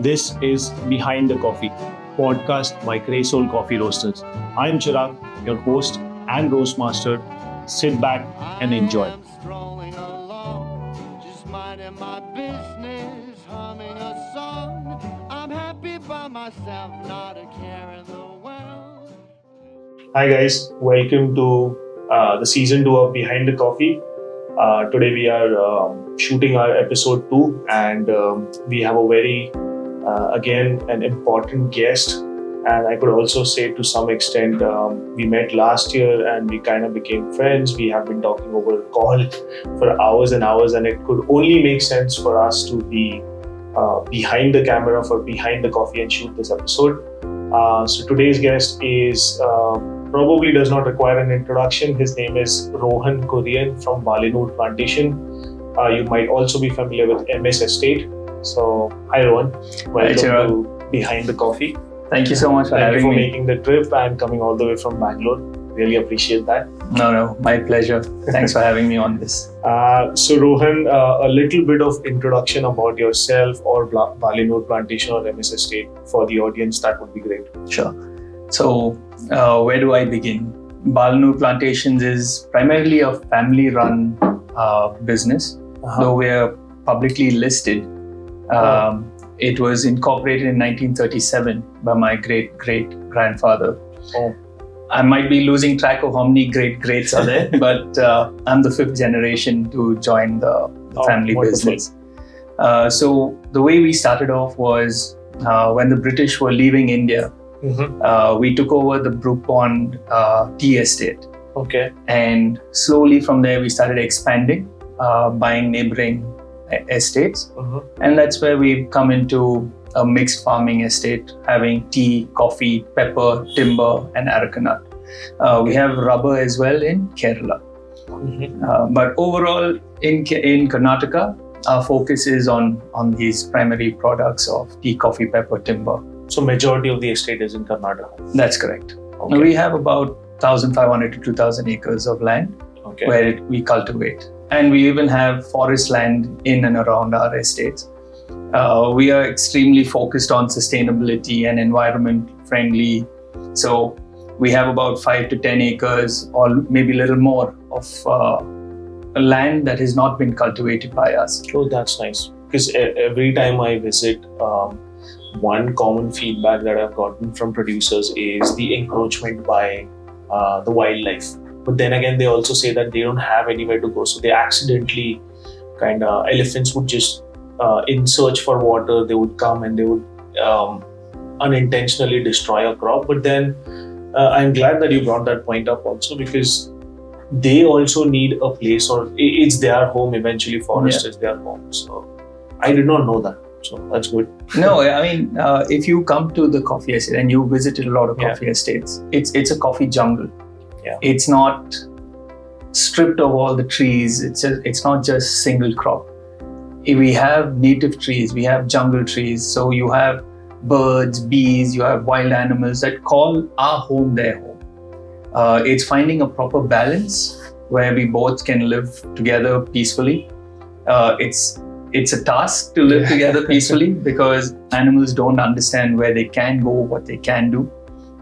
This is Behind the Coffee, podcast by Grey Soul Coffee Roasters. I'm Chirag, your host and roast master. Sit back and enjoy. Strolling along, just minding my business, humming a song. I'm happy by myself, not a care in the world. Hi guys, welcome to the season 2 of Behind the Coffee. Today we are shooting our episode 2 and we have a very, again, an important guest. And I could also say to some extent, we met last year and we kind of became friends. We have been talking over call for hours and hours, and it could only make sense for us to be behind the camera for Behind the Coffee and shoot this episode. So today's guest is probably does not require an introduction. His name is Rohan Kuriyan from Balanoor plantation. You might also be familiar with MS Estate. So hi Rohan, welcome to Behind the Coffee. Thank you so much for having me. me. Making the trip and coming all the way from Bangalore. Really appreciate that. No, my pleasure. Thanks for having me on this. So Rohan, a little bit of introduction about yourself or Balanoor plantation or MS Estate for the audience, that would be great. Sure. So where do I begin? Balanoor Plantations is primarily a family-run business, though we're publicly listed. It was incorporated in 1937 by my great-great-grandfather. I might be losing track of how many great-greats are there, but I'm the 5th generation to join the family business. So the way we started off was when the British were leaving India, we took over the Brook Pond tea estate. Okay. And slowly from there, we started expanding, buying neighboring estates. And that's where we've come into a mixed farming estate, having tea, coffee, pepper, timber, and areca nut. We have rubber as well in Kerala. But overall, in Karnataka, our focus is on these primary products of tea, coffee, pepper, timber. So majority of the estate is in Karnataka? That's correct. Okay. We have about 1,500 to 2,000 acres of land where we cultivate. And we even have forest land in and around our estates. We are extremely focused on sustainability and environment friendly. So we have about 5 to 10 acres or maybe a little more of land that has not been cultivated by us. Oh, that's nice. Because every time I visit, one common feedback that I've gotten from producers is the encroachment by the wildlife. But then again, they also say that they don't have anywhere to go. So they accidentally elephants would just, in search for water, they would come and they would unintentionally destroy a crop. But then I'm glad that you brought that point up also, because they also need a place, or it's their home eventually. Forest is their home. So I did not know that. So that's good. No, I mean, if you come to the coffee estate and you visited a lot of coffee estates, it's a coffee jungle. Yeah. It's not stripped of all the trees. It's not just single crop. We have native trees, we have jungle trees. So you have birds, bees, you have wild animals that call our home their home. It's finding a proper balance where we both can live together peacefully. It's a task to live together peacefully because animals don't understand where they can go, what they can do.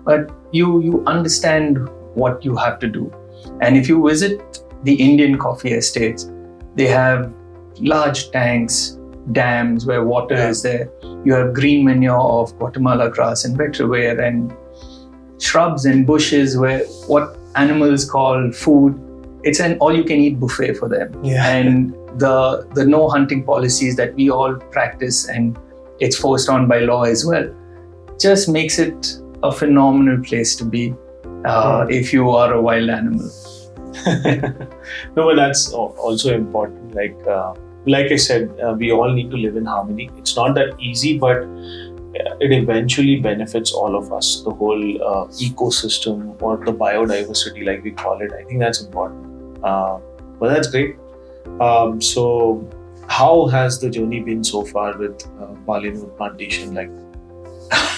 But you understand what you have to do. And if you visit the Indian coffee estates, they have large tanks, dams where water is there. You have green manure of Guatemala grass and vetiver and shrubs and bushes where what animals call food. It's an all-you-can-eat buffet for them. And the no hunting policies that we all practice, and it's forced on by law as well, just makes it a phenomenal place to be if you are a wild animal. No, but that's also important. Like I said, we all need to live in harmony. It's not that easy, but it eventually benefits all of us. The whole ecosystem, or the biodiversity, like we call it. I think that's important. But that's great. So how has the journey been so far with Balanoor plantation?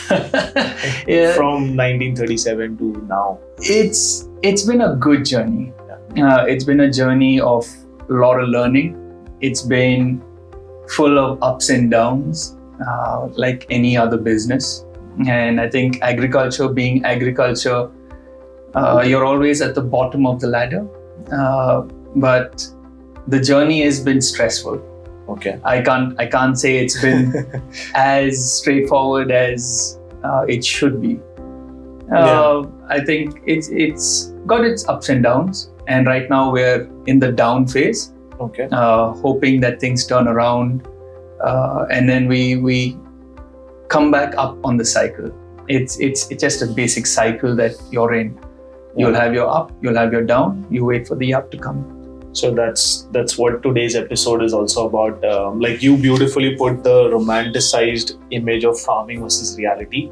From 1937 to now? It's been a good journey. It's been a journey of a lot of learning. It's been full of ups and downs. like any other business. And I think agriculture being agriculture, you're always at the bottom of the ladder. But the journey has been stressful. Okay. I can't say it's been as straightforward as it should be. I think it's got its ups and downs, and right now we're in the down phase. Okay. Hoping that things turn around, and then we come back up on the cycle. It's just a basic cycle that you're in. You'll have your up, you'll have your down. You wait for the up to come. So that's what today's episode is also about. Like you beautifully put, the romanticized image of farming versus reality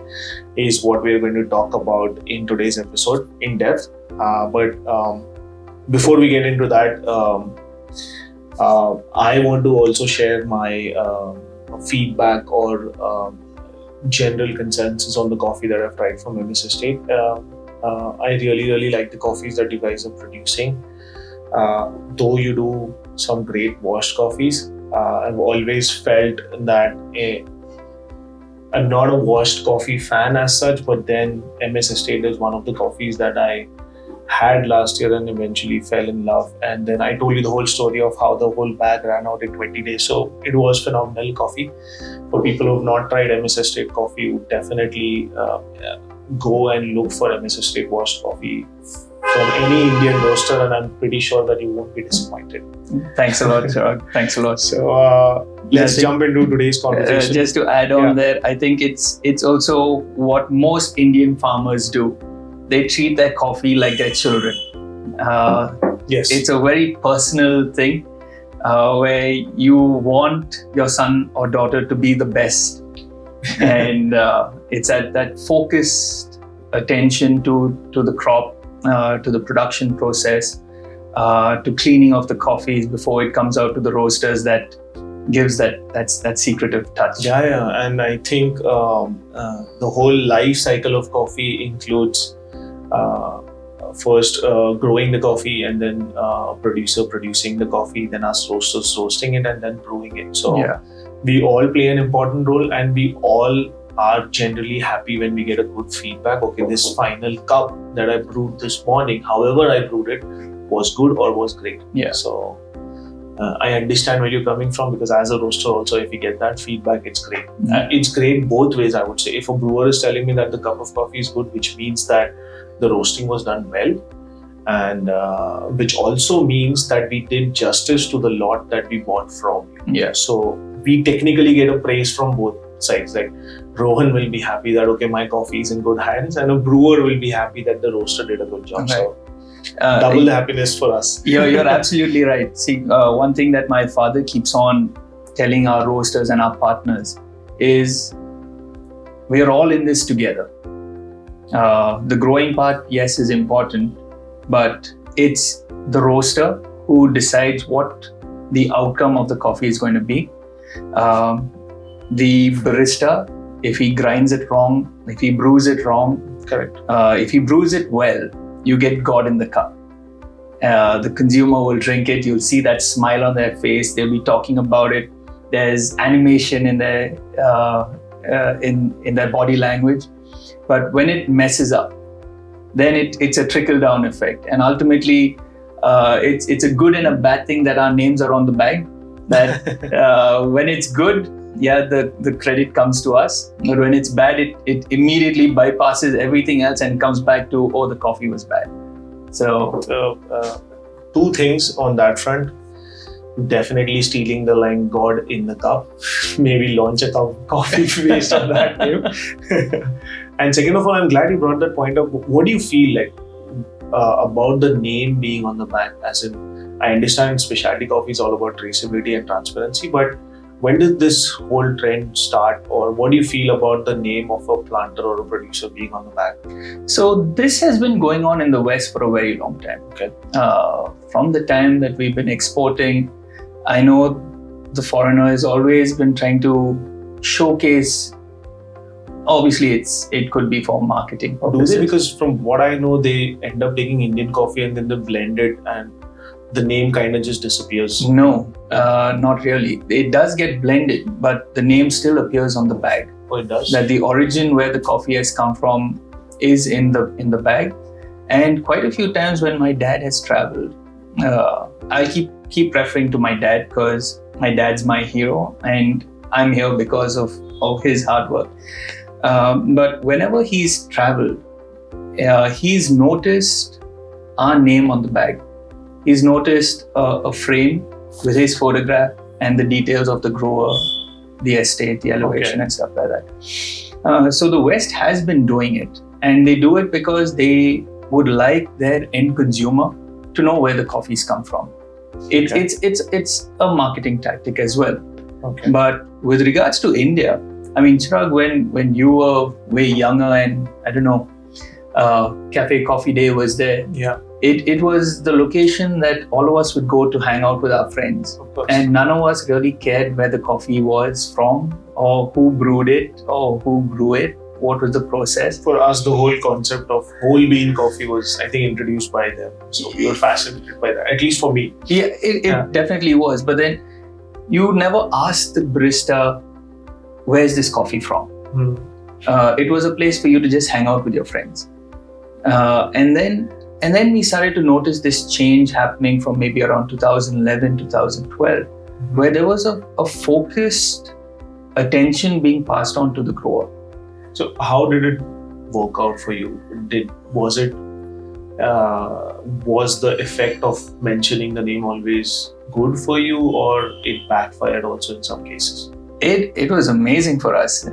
is what we're going to talk about in today's episode in depth. But before we get into that, I want to also share my feedback or general consensus on the coffee that I've tried from MS Estate. I really like the coffees that you guys are producing. Though you do some great washed coffees, I've always felt that I'm not a washed coffee fan as such, but then MS Estate is one of the coffees that I had last year and eventually fell in love. And then I told you the whole story of how the whole bag ran out in 20 days. So it was phenomenal coffee. For people who have not tried MS Estate coffee, would definitely go and look for MS Estate washed coffee from any Indian roaster, and I'm pretty sure that you won't be disappointed. Thanks a lot, Chirag. Thanks a lot. So let's jump into today's conversation. Just to add on there, I think it's also what most Indian farmers do. They treat their coffee like their children. Yes. It's a very personal thing where you want your son or daughter to be the best. And it's at that focused attention to the crop, to the production process, to cleaning of the coffees before it comes out to the roasters that gives that secretive touch. Yeah. And I think the whole life cycle of coffee includes first growing the coffee, and then producer producing the coffee, then us roasters roasting it, and then brewing it. So we all play an important role, and we all are generally happy when we get a good feedback. Okay, this final cup that I brewed this morning, however I brewed it, was good or was great. Yeah. So I understand where you're coming from, because as a roaster also, if you get that feedback, it's great. It's great both ways, I would say. If a brewer is telling me that the cup of coffee is good, which means that the roasting was done well, and which also means that we did justice to the lot that we bought from you. Yeah. So we technically get a praise from both sides. Like Rohan will be happy that okay, my coffee is in good hands, and a brewer will be happy that the roaster did a good job. Okay. So double the happiness for us. You're absolutely right. See, one thing that my father keeps on telling our roasters and our partners is we are all in this together. The growing part, yes, is important, but it's the roaster who decides what the outcome of the coffee is going to be. The barista, if he grinds it wrong, if he brews it wrong, Correct. If he brews it well, you get God in the cup. The consumer will drink it. You'll see that smile on their face. They'll be talking about it. There's animation in their in their body language. But when it messes up, then it's a trickle down effect, and ultimately, it's a good and a bad thing that our names are on the bag. That when it's good, the credit comes to us. But when it's bad, it immediately bypasses everything else and comes back to, oh, the coffee was bad. So two things on that front. Definitely stealing the line "God in the cup." Maybe launch a cup of coffee based on that name. And second of all, I'm glad you brought that point up. What do you feel like about the name being on the bag? As in, I understand specialty coffee is all about traceability and transparency, but when did this whole trend start, or what do you feel about the name of a planter or a producer being on the bag? So this has been going on in the West for a very long time. Okay. From the time that we've been exporting, I know the foreigner has always been trying to showcase. Obviously, it could be for marketing purposes. Do they? Because from what I know, they end up taking Indian coffee and then they blend it and the name kind of just disappears? No, not really. It does get blended, but the name still appears on the bag. Oh, it does? That the origin where the coffee has come from is in the bag. And quite a few times when my dad has traveled, I keep referring to my dad because my dad's my hero and I'm here because of his hard work. But whenever he's traveled, he's noticed our name on the bag. He's noticed a frame with his photograph and the details of the grower, the estate, the elevation, and stuff like that. So the West has been doing it, and they do it because they would like their end consumer to know where the coffees come from. It's a marketing tactic as well. Okay. But with regards to India, I mean, Chirag, when you were way younger and I don't know, Cafe Coffee Day was there. Yeah. It was the location that all of us would go to hang out with our friends. Of course. And none of us really cared where the coffee was from or who brewed it or who grew it, what was the process. For us, the whole concept of whole bean coffee was, I think, introduced by them. So we were fascinated by that, at least for me. Yeah, it definitely was. But then you never asked the barista, where's this coffee from? It was a place for you to just hang out with your friends. And then we started to notice this change happening from maybe around 2011, 2012, where there was a focused attention being passed on to the grower. So how did it work out for you? Was the effect of mentioning the name always good for you, or it backfired also in some cases? It was amazing for us.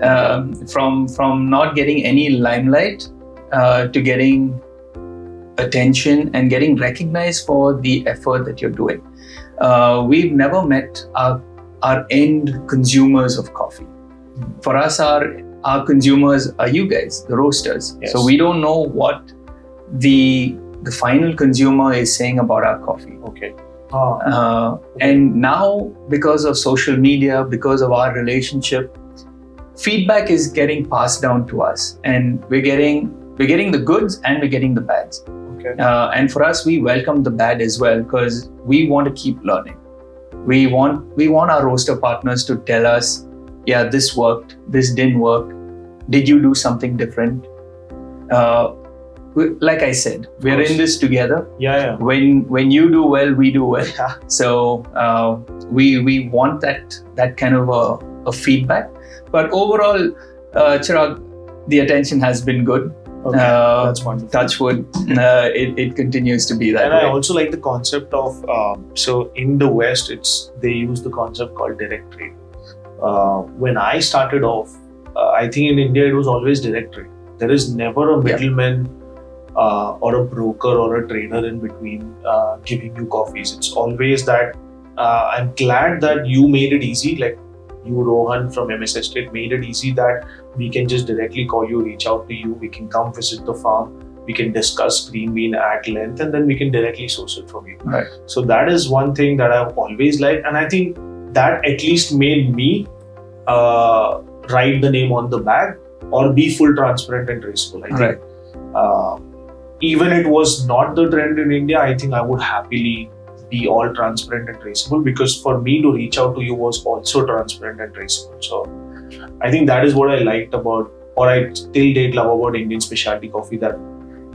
From not getting any limelight to getting attention and getting recognized for the effort that you're doing. We've never met our end consumers of coffee. For us, our consumers are you guys, the roasters. Yes. So we don't know what the final consumer is saying about our coffee. Okay. And now, because of social media, because of our relationship, feedback is getting passed down to us, and we're getting the goods and we're getting the bads. Okay. And for us, we welcome the bad as well because we want to keep learning. We want our roaster partners to tell us, yeah, this worked, this didn't work. Did you do something different? Like I said, we're in this together. Yeah. When you do well, we do well. Yeah. So we want that kind of a feedback. But overall, Chirag, the attention has been good. Okay. That's wonderful. Touch wood, it continues to be that And way. I also like the concept of, so in the West, they use the concept called direct trade. When I started off, I think in India, it was always direct trade. There is never a middleman or a broker or a trader in between giving you coffees. It's always that. I'm glad that you made it easy, like you, Rohan from MS Estate, made it easy that we can just directly call you, reach out to you, we can come visit the farm, we can discuss green bean at length, and then we can directly source it from you. Right. So that is one thing that I've always liked, and I think that at least made me write the name on the bag or be full transparent and traceable. I think even it was not the trend in India, I think I would happily be all transparent and traceable, because for me to reach out to you was also transparent and traceable. So I think that is what I liked about, or I till date love about Indian specialty coffee, that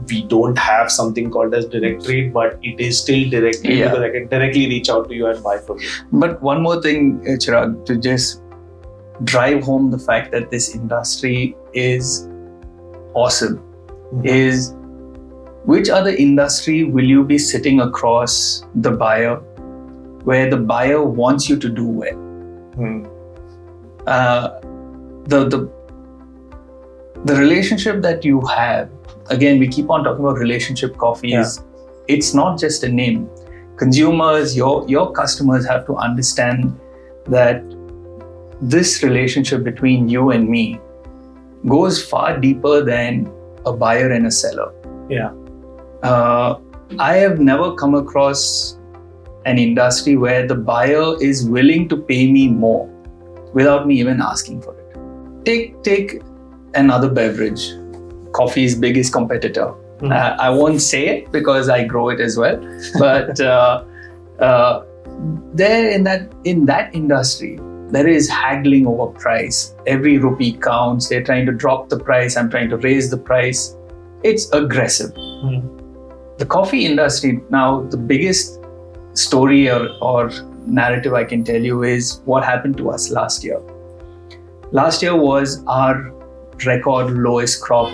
we don't have something called as direct trade, but it is still direct trade because I can directly reach out to you and buy from you. But one more thing, Chirag, to just drive home the fact that this industry is awesome, is which other industry will you be sitting across the buyer where the buyer wants you to do well? The relationship that you have, again, we keep on talking about relationship coffees. It's not just a name. Consumers, your customers have to understand that this relationship between you and me goes far deeper than a buyer and a seller. Yeah. I have never come across an industry where the buyer is willing to pay me more without me even asking for it. Take another beverage, coffee's biggest competitor. I won't say it because I grow it as well, but There in that industry, there is haggling over price. Every rupee counts. They're trying to drop the price. I'm trying to raise the price. It's aggressive. The coffee industry now, the biggest story or narrative I can tell you is what happened to us last year. Last year was our record lowest crop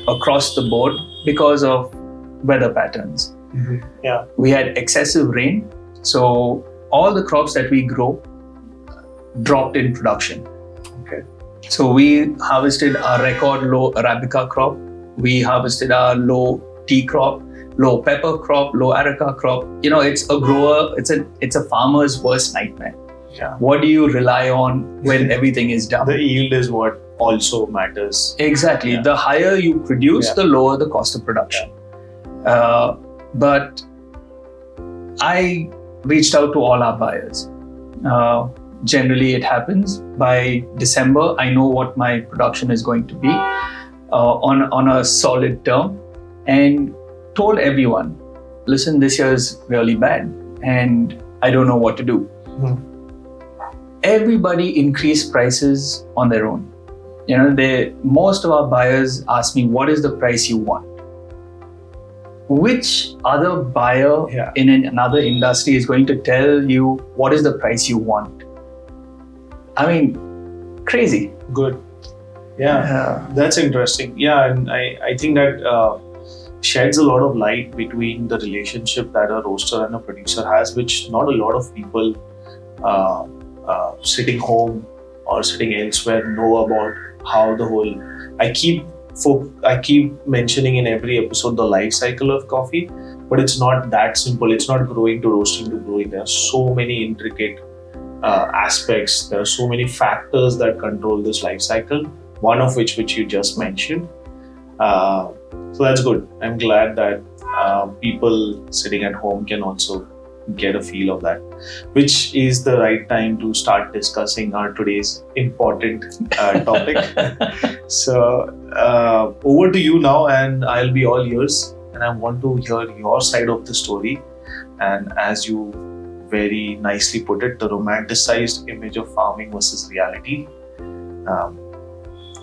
across the board because of weather patterns. Yeah. We had excessive rain, so all the crops that we grow dropped in production. Okay. So we harvested our record low Arabica crop, we harvested our low tea crop, low pepper crop, low Araca crop. It's a grower, it's a farmer's worst nightmare. Yeah. What do you rely on when everything is down? The yield is what also matters. Exactly. Yeah. The higher you produce, the lower the cost of production. But I reached out to all our buyers. Generally, it happens by December. I know what my production is going to be on a solid term, and told everyone, listen, this year is really bad and I don't know what to do. Everybody increased prices on their own. Most of our buyers ask me, what is the price you want? Which other buyer in another industry is going to tell you what is the price you want? I mean, crazy. Good. Yeah, that's interesting. Yeah, and I think that sheds a lot of light between the relationship that a roaster and a producer has, which not a lot of people sitting home or sitting elsewhere know about. How the whole, I keep mentioning in every episode the life cycle of coffee, but it's not that simple. It's not growing to roasting to brewing. There are so many intricate aspects. There are so many factors that control this life cycle. One of which you just mentioned. So that's good. I'm glad that people sitting at home can also get a feel of that, which is the right time to start discussing our today's important topic. So over to you now, and I'll be all ears, and I want to hear your side of the story. And as you very nicely put it, the romanticized image of farming versus reality.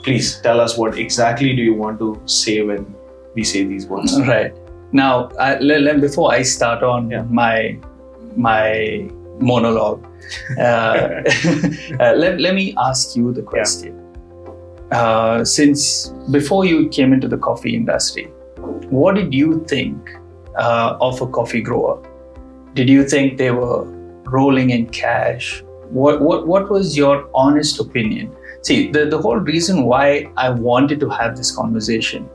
Please tell us, what exactly do you want to say when we say these words? Right. Now, before I start on my monologue, let me ask you the question. Since before you came into the coffee industry, what did you think of a coffee grower? Did you think they were rolling in cash? What was your honest opinion? See, the whole reason why I wanted to have this conversation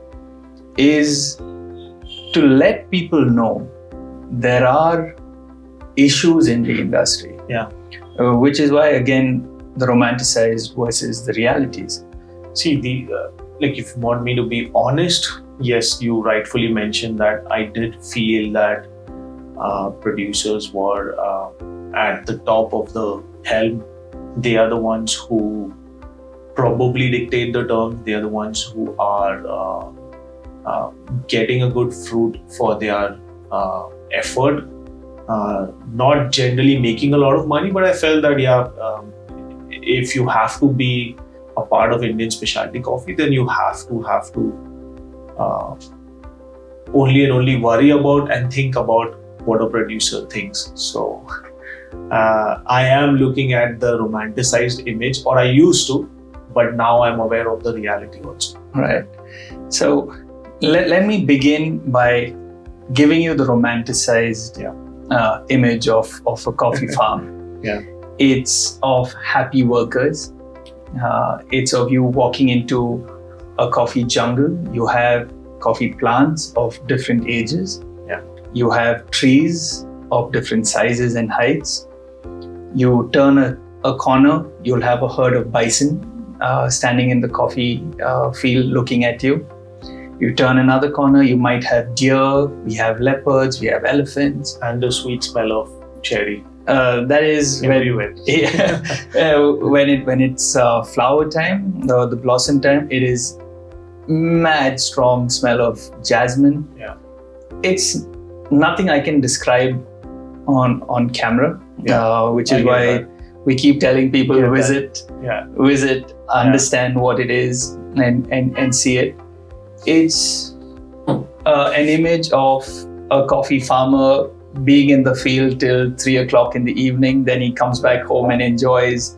is to let people know there are issues in the industry. Which is why, again, the romanticized versus the realities. See, if you want me to be honest, yes, you rightfully mentioned that I did feel that producers were at the top of the helm. They are the ones who probably dictate the terms. They are the ones who are getting a good fruit for their effort. Not generally making a lot of money, but I felt that if you have to be a part of Indian specialty coffee, then you have to only and only worry about and think about what a producer thinks. So I am looking at the romanticized image, or I used to, but now I'm aware of the reality also. Right. So let me begin by giving you the romanticized image of a coffee farm. It's of happy workers. It's of you walking into a coffee jungle. You have coffee plants of different ages. You have trees of different sizes and heights. You turn a corner, you'll have a herd of bison standing in the coffee field looking at you. You turn another corner, you might have deer, we have leopards, we have elephants. And the sweet smell of cherry. That is everywhere. When it's flower time, the blossom time, it is mad strong smell of jasmine. It's nothing I can describe on camera, which is I get why that. we keep telling people Get that. visit, understand what it is, and see it. It's an image of a coffee farmer being in the field till 3 o'clock in the evening. Then he comes back home and enjoys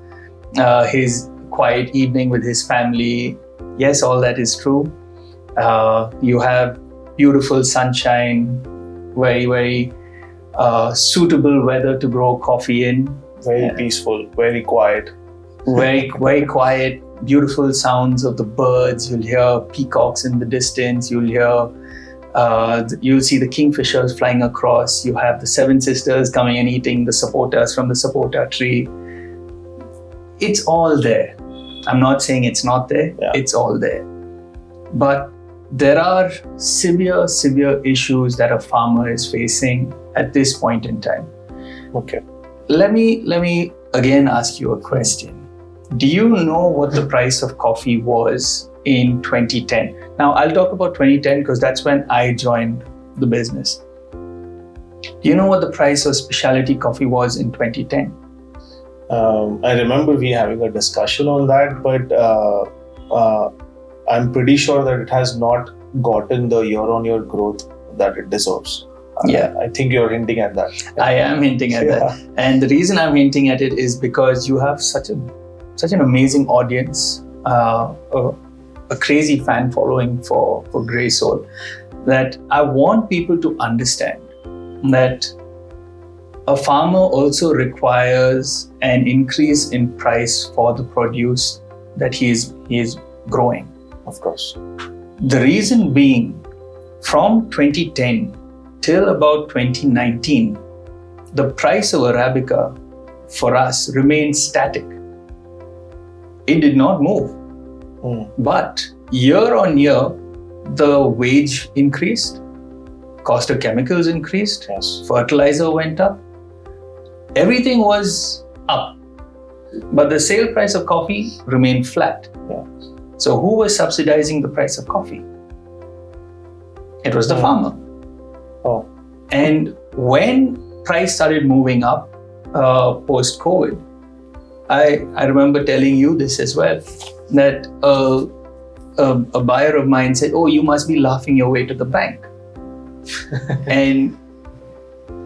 his quiet evening with his family. Yes, all that is true. You have beautiful sunshine, very, very suitable weather to grow coffee in. Very peaceful, very quiet. Very, very quiet, beautiful sounds of the birds. You'll hear peacocks in the distance. You'll see the kingfishers flying across. You have the seven sisters coming and eating the sapotas from the sapota tree. It's all there. I'm not saying it's not there. Yeah. It's all there. But there are severe, severe issues that a farmer is facing at this point in time. Okay. Let me again ask you a question. Do you know what the price of coffee was in 2010? Now, I'll talk about 2010 because that's when I joined the business. Do you know what the price of specialty coffee was in 2010? I remember we having a discussion on that, but I'm pretty sure that it has not gotten the year-on-year growth that it deserves. Yeah. I think you're hinting at that. I am hinting at that. And the reason I'm hinting at it is because you have such an amazing audience, a crazy fan following for Grey Soul, that I want people to understand that a farmer also requires an increase in price for the produce that he is growing. Of course. The reason being, from 2010 till about 2019, the price of Arabica for us remained static. It did not move. But year on year, the wage increased, cost of chemicals increased, Yes. fertilizer went up, everything was up. But the sale price of coffee remained flat. Yeah. So who was subsidizing the price of coffee? It was the farmer. Oh. And when price started moving up post-COVID, I remember telling you this as well, that a buyer of mine said, "Oh, you must be laughing your way to the bank." And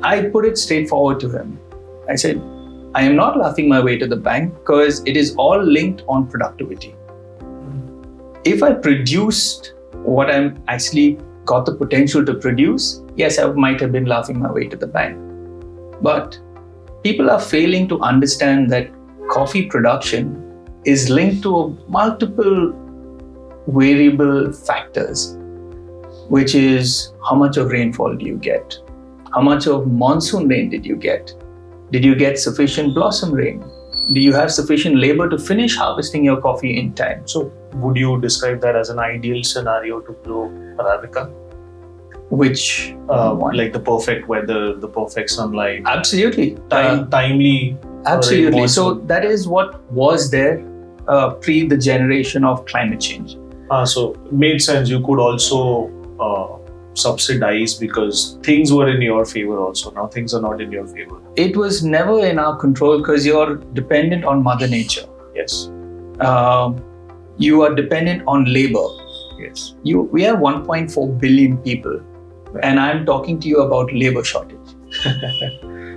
I put it straightforward to him. I said, I am not laughing my way to the bank because it is all linked on productivity. If I produced what I'm actually got the potential to produce, yes, I might have been laughing my way to the bank. But people are failing to understand that coffee production is linked to multiple variable factors, which is how much of rainfall do you get? How much of monsoon rain did you get? Did you get sufficient blossom rain? Do you have sufficient labor to finish harvesting your coffee in time? So, would you describe that as an ideal scenario to grow Arabica? Which one? Like the perfect weather, the perfect sunlight, Absolutely. timely. Absolutely. rain, So monsoon. that is what was there pre the generation of climate change. So it made sense. You could also subsidize because things were in your favor also. Now things are not in your favor. It was never in our control because you're dependent on Mother Nature. Yes. You are dependent on labor. Yes. We have 1.4 billion people, and I'm talking to you about labor shortage.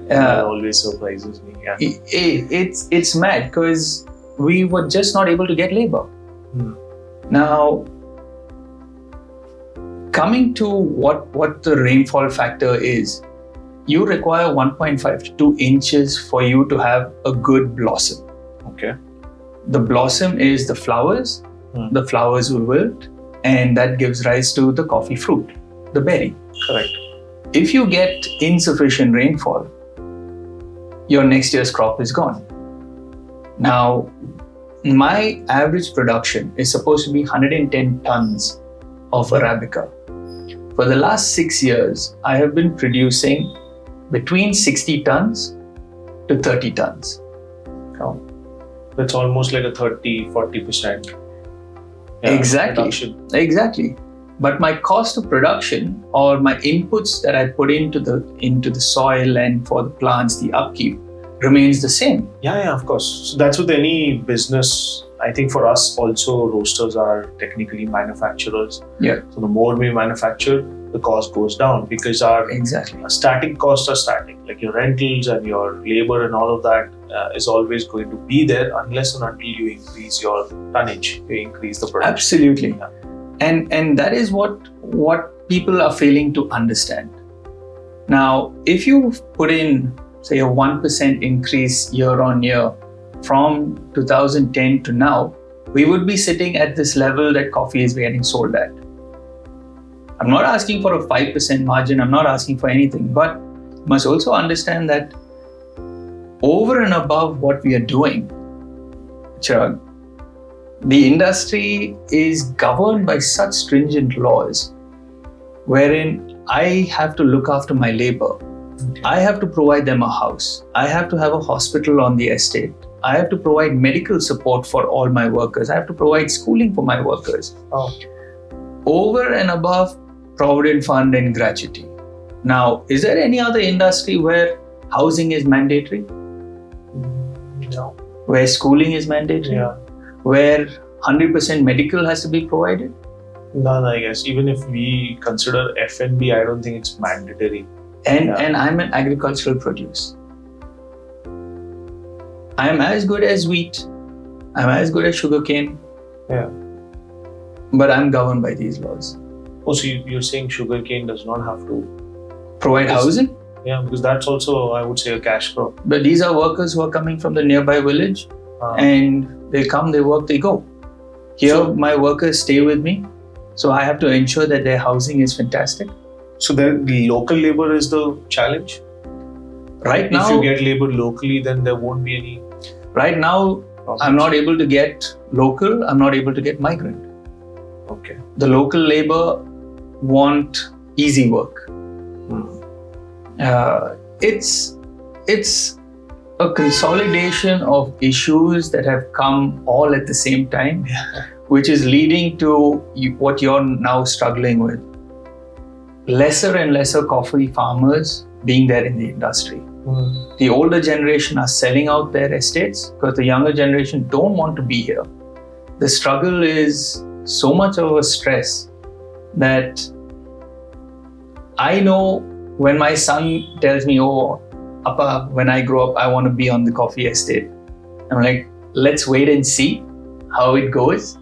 That always surprises me. Yeah. It's mad because we were just not able to get labor. Now, coming to what the rainfall factor is, you require 1.5 to 2 inches for you to have a good blossom. Okay. The blossom is the flowers. The flowers will wilt, and that gives rise to the coffee fruit, the berry. Correct. If you get insufficient rainfall, your next year's crop is gone. Now, my average production is supposed to be 110 tons of Arabica. For the last 6 years, I have been producing between 60 tons to 30 tons. Oh. That's almost like a 30-40%. Exactly. Reduction. Exactly. but my cost of production or my inputs that I put into the soil and for the plants, the upkeep remains the same. Yeah, of course. So that's with any business. I think for us also, roasters are technically manufacturers. Yeah. So the more we manufacture, the cost goes down because our Exactly. static costs are static. Like your rentals and your labor and all of that is always going to be there unless and until you increase your tonnage, you increase the production. Absolutely. Yeah. And that is what people are failing to understand. Now, if you put in, say, a 1% increase year on year from 2010 to now, we would be sitting at this level that coffee is getting sold at. I'm not asking for a 5% margin, I'm not asking for anything, but you must also understand that over and above what we are doing, Chirag, the industry is governed by such stringent laws wherein I have to look after my labor. I have to provide them a house. I have to have a hospital on the estate. I have to provide medical support for all my workers. I have to provide schooling for my workers. Oh. Over and above Provident Fund and gratuity. Now, is there any other industry where housing is mandatory? No. Where schooling is mandatory? Yeah. Where 100% medical has to be provided? None, I guess. Even if we consider F&B, I don't think it's mandatory. And I'm an agricultural produce. I'm as good as wheat. I'm as good as sugarcane. Yeah. But I'm governed by these laws. Oh, so you're saying sugarcane does not have to Provide housing? Yeah, because that's also, I would say, a cash crop. But these are workers who are coming from the nearby village and they come, they work, they go. Here, my workers stay with me. So I have to ensure that their housing is fantastic. So the local labor is the challenge? Right now, if you get labor locally, then there won't be any. Right now, problems. I'm not able to get local, I'm not able to get migrant. Okay. The local labor want easy work. It's a consolidation of issues that have come all at the same time, which is leading to what you're now struggling with. Lesser and lesser coffee farmers being there in the industry. The older generation are selling out their estates because the younger generation don't want to be here. The struggle is so much of a stress that I know when my son tells me, oh, Appa, when I grow up, I want to be on the coffee estate. I'm like, let's wait and see how it goes.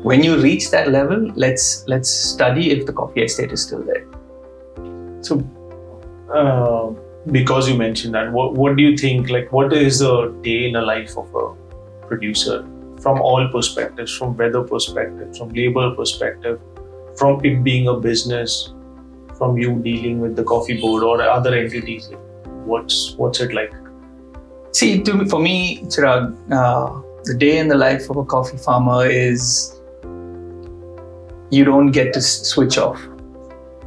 When you reach that level, let's study if the coffee estate is still there. So, because you mentioned that, what do you think? Like, what is a day in a life of a producer from all perspectives, from weather perspective, from labor perspective, from it being a business, from you dealing with the coffee board or other entities? What's it like? See, for me, Chirag, the day in the life of a coffee farmer is you don't get to switch off.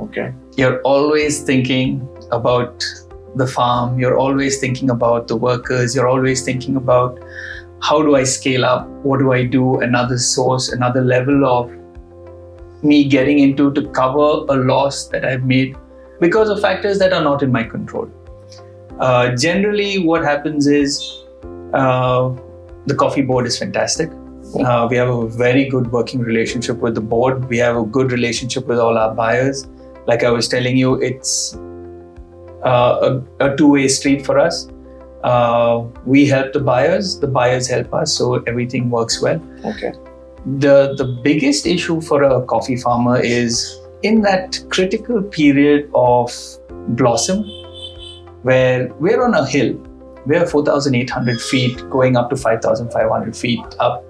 Okay. You're always thinking about the farm. You're always thinking about the workers. You're always thinking about how do I scale up? What do I do? Another source, another level of me getting into to cover a loss that I've made because of factors that are not in my control. Generally, what happens is the coffee board is fantastic. We have a very good working relationship with the board. We have a good relationship with all our buyers. Like I was telling you, it's a two-way street for us. We help the buyers help us, so everything works well. Okay. The biggest issue for a coffee farmer is in that critical period of blossom, where we're on a hill. We're 4,800 feet going up to 5,500 feet up.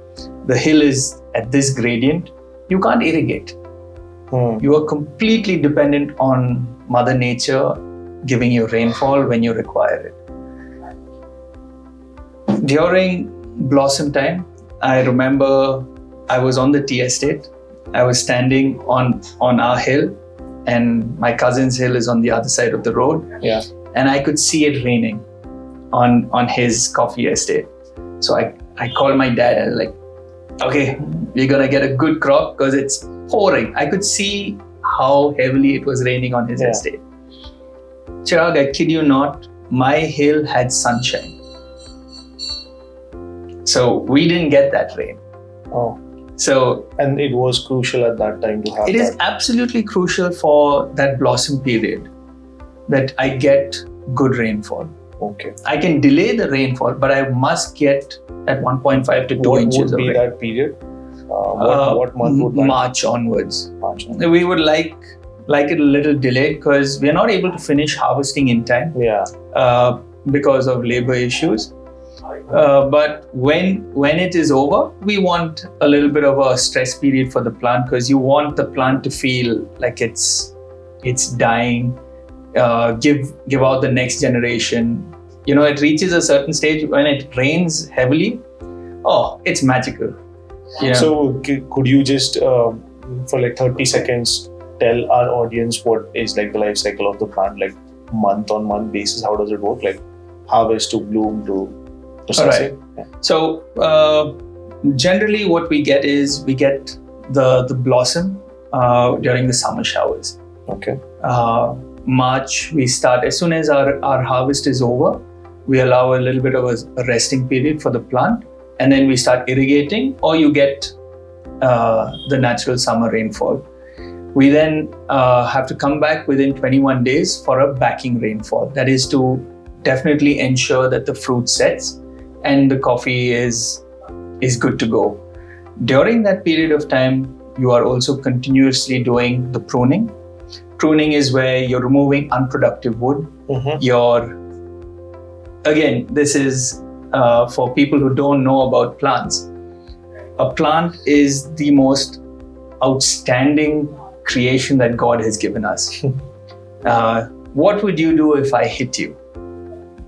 The hill is at this gradient. You can't irrigate. You are completely dependent on Mother Nature giving you rainfall when you require it. During blossom time, I remember I was on the tea estate. I was standing on our hill, and my cousin's hill is on the other side of the road. Yeah. And I could see it raining on his coffee estate. So I called my dad and I was like, okay, we're gonna get a good crop because it's pouring. I could see how heavily it was raining on his estate. Chirag, I kid you not, my hill had sunshine. So we didn't get that rain. Oh. So, and it was crucial at that time to have it is absolutely crucial for that blossom period that I get good rainfall. Okay. I can delay the rainfall, but I must get at 1.5 to 2 inches of rain. What would be that period? What month would that? March onwards. March onwards. We would like it a little delayed because we are not able to finish harvesting in time. Yeah. Because of labor issues. But when it is over, we want a little bit of a stress period for the plant because you want the plant to feel like it's dying. Give out the next generation. It reaches a certain stage when it rains heavily. Oh, it's magical. So could you just for like 30 seconds tell our audience what is like the life cycle of the plant, like month on month basis? How does it work? Like harvest to bloom to processing? Right. Yeah. So generally what we get is we get the blossom during the summer showers. Okay. March we start, as soon as our harvest is over, we allow a little bit of a resting period for the plant, and then we start irrigating, or you get the natural summer rainfall. We then have to come back within 21 days for a backing rainfall. That is to definitely ensure that the fruit sets and the coffee is good to go. During that period of time, you are also continuously doing the pruning. Pruning is where you're removing unproductive wood. Again, this is for people who don't know about plants. A plant is the most outstanding creation that God has given us. What would you do if I hit you?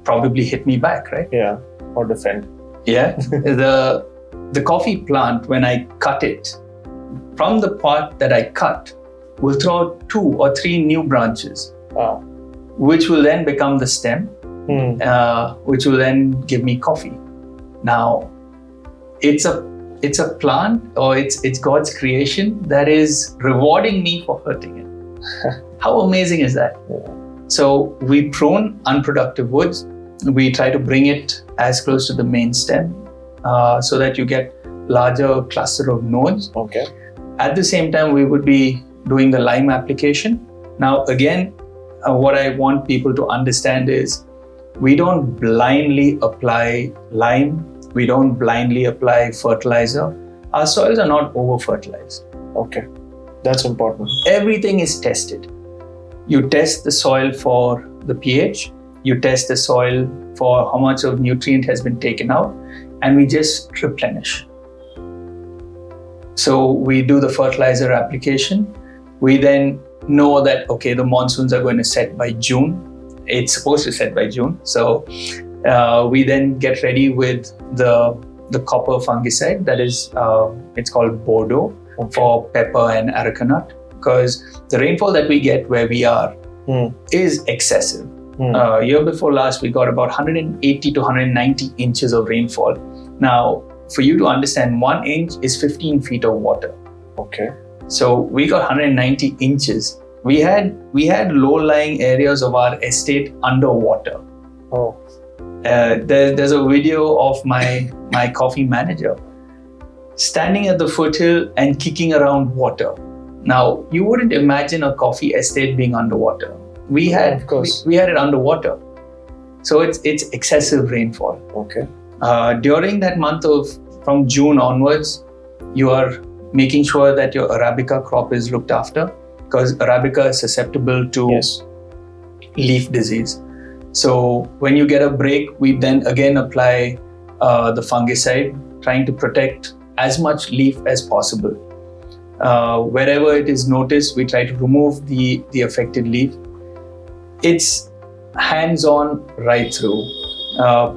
Probably hit me back, right? Yeah, or defend. Yeah. The coffee plant, when I cut it, from the part that I cut, will throw out 2 or 3 new branches, which will then become the stem, which will then give me coffee. Now, it's a plant, or it's God's creation that is rewarding me for hurting it. How amazing is that? Yeah. So we prune unproductive woods. We try to bring it as close to the main stem so that you get larger cluster of nodes. Okay. At the same time, we would be doing the lime application. Now, again, what I want people to understand is we don't blindly apply lime. We don't blindly apply fertilizer. Our soils are not over-fertilized. Okay. That's important. Everything is tested. You test the soil for the pH. You test the soil for how much of nutrient has been taken out, and we just replenish. So we do the fertilizer application. We then know that, okay, the monsoons are going to set by June. It's supposed to set by June. So we then get ready with the copper fungicide that is, it's called Bordeaux for pepper and arecanut, because the rainfall that we get where we are is excessive. Year before last, we got about 180 to 190 inches of rainfall. Now, for you to understand, 1 inch is 15 feet of water. Okay. So we got 190 inches. We had low-lying areas of our estate underwater. Oh. There's a video of my coffee manager standing at the foothill and kicking around water. Now, you wouldn't imagine a coffee estate being underwater. We had it underwater. So it's excessive rainfall. Okay. During that month from June onwards, you are making sure that your Arabica crop is looked after, because Arabica is susceptible to leaf disease. So when you get a break, we then again apply the fungicide, trying to protect as much leaf as possible. Wherever it is noticed, we try to remove the affected leaf. It's hands-on right through.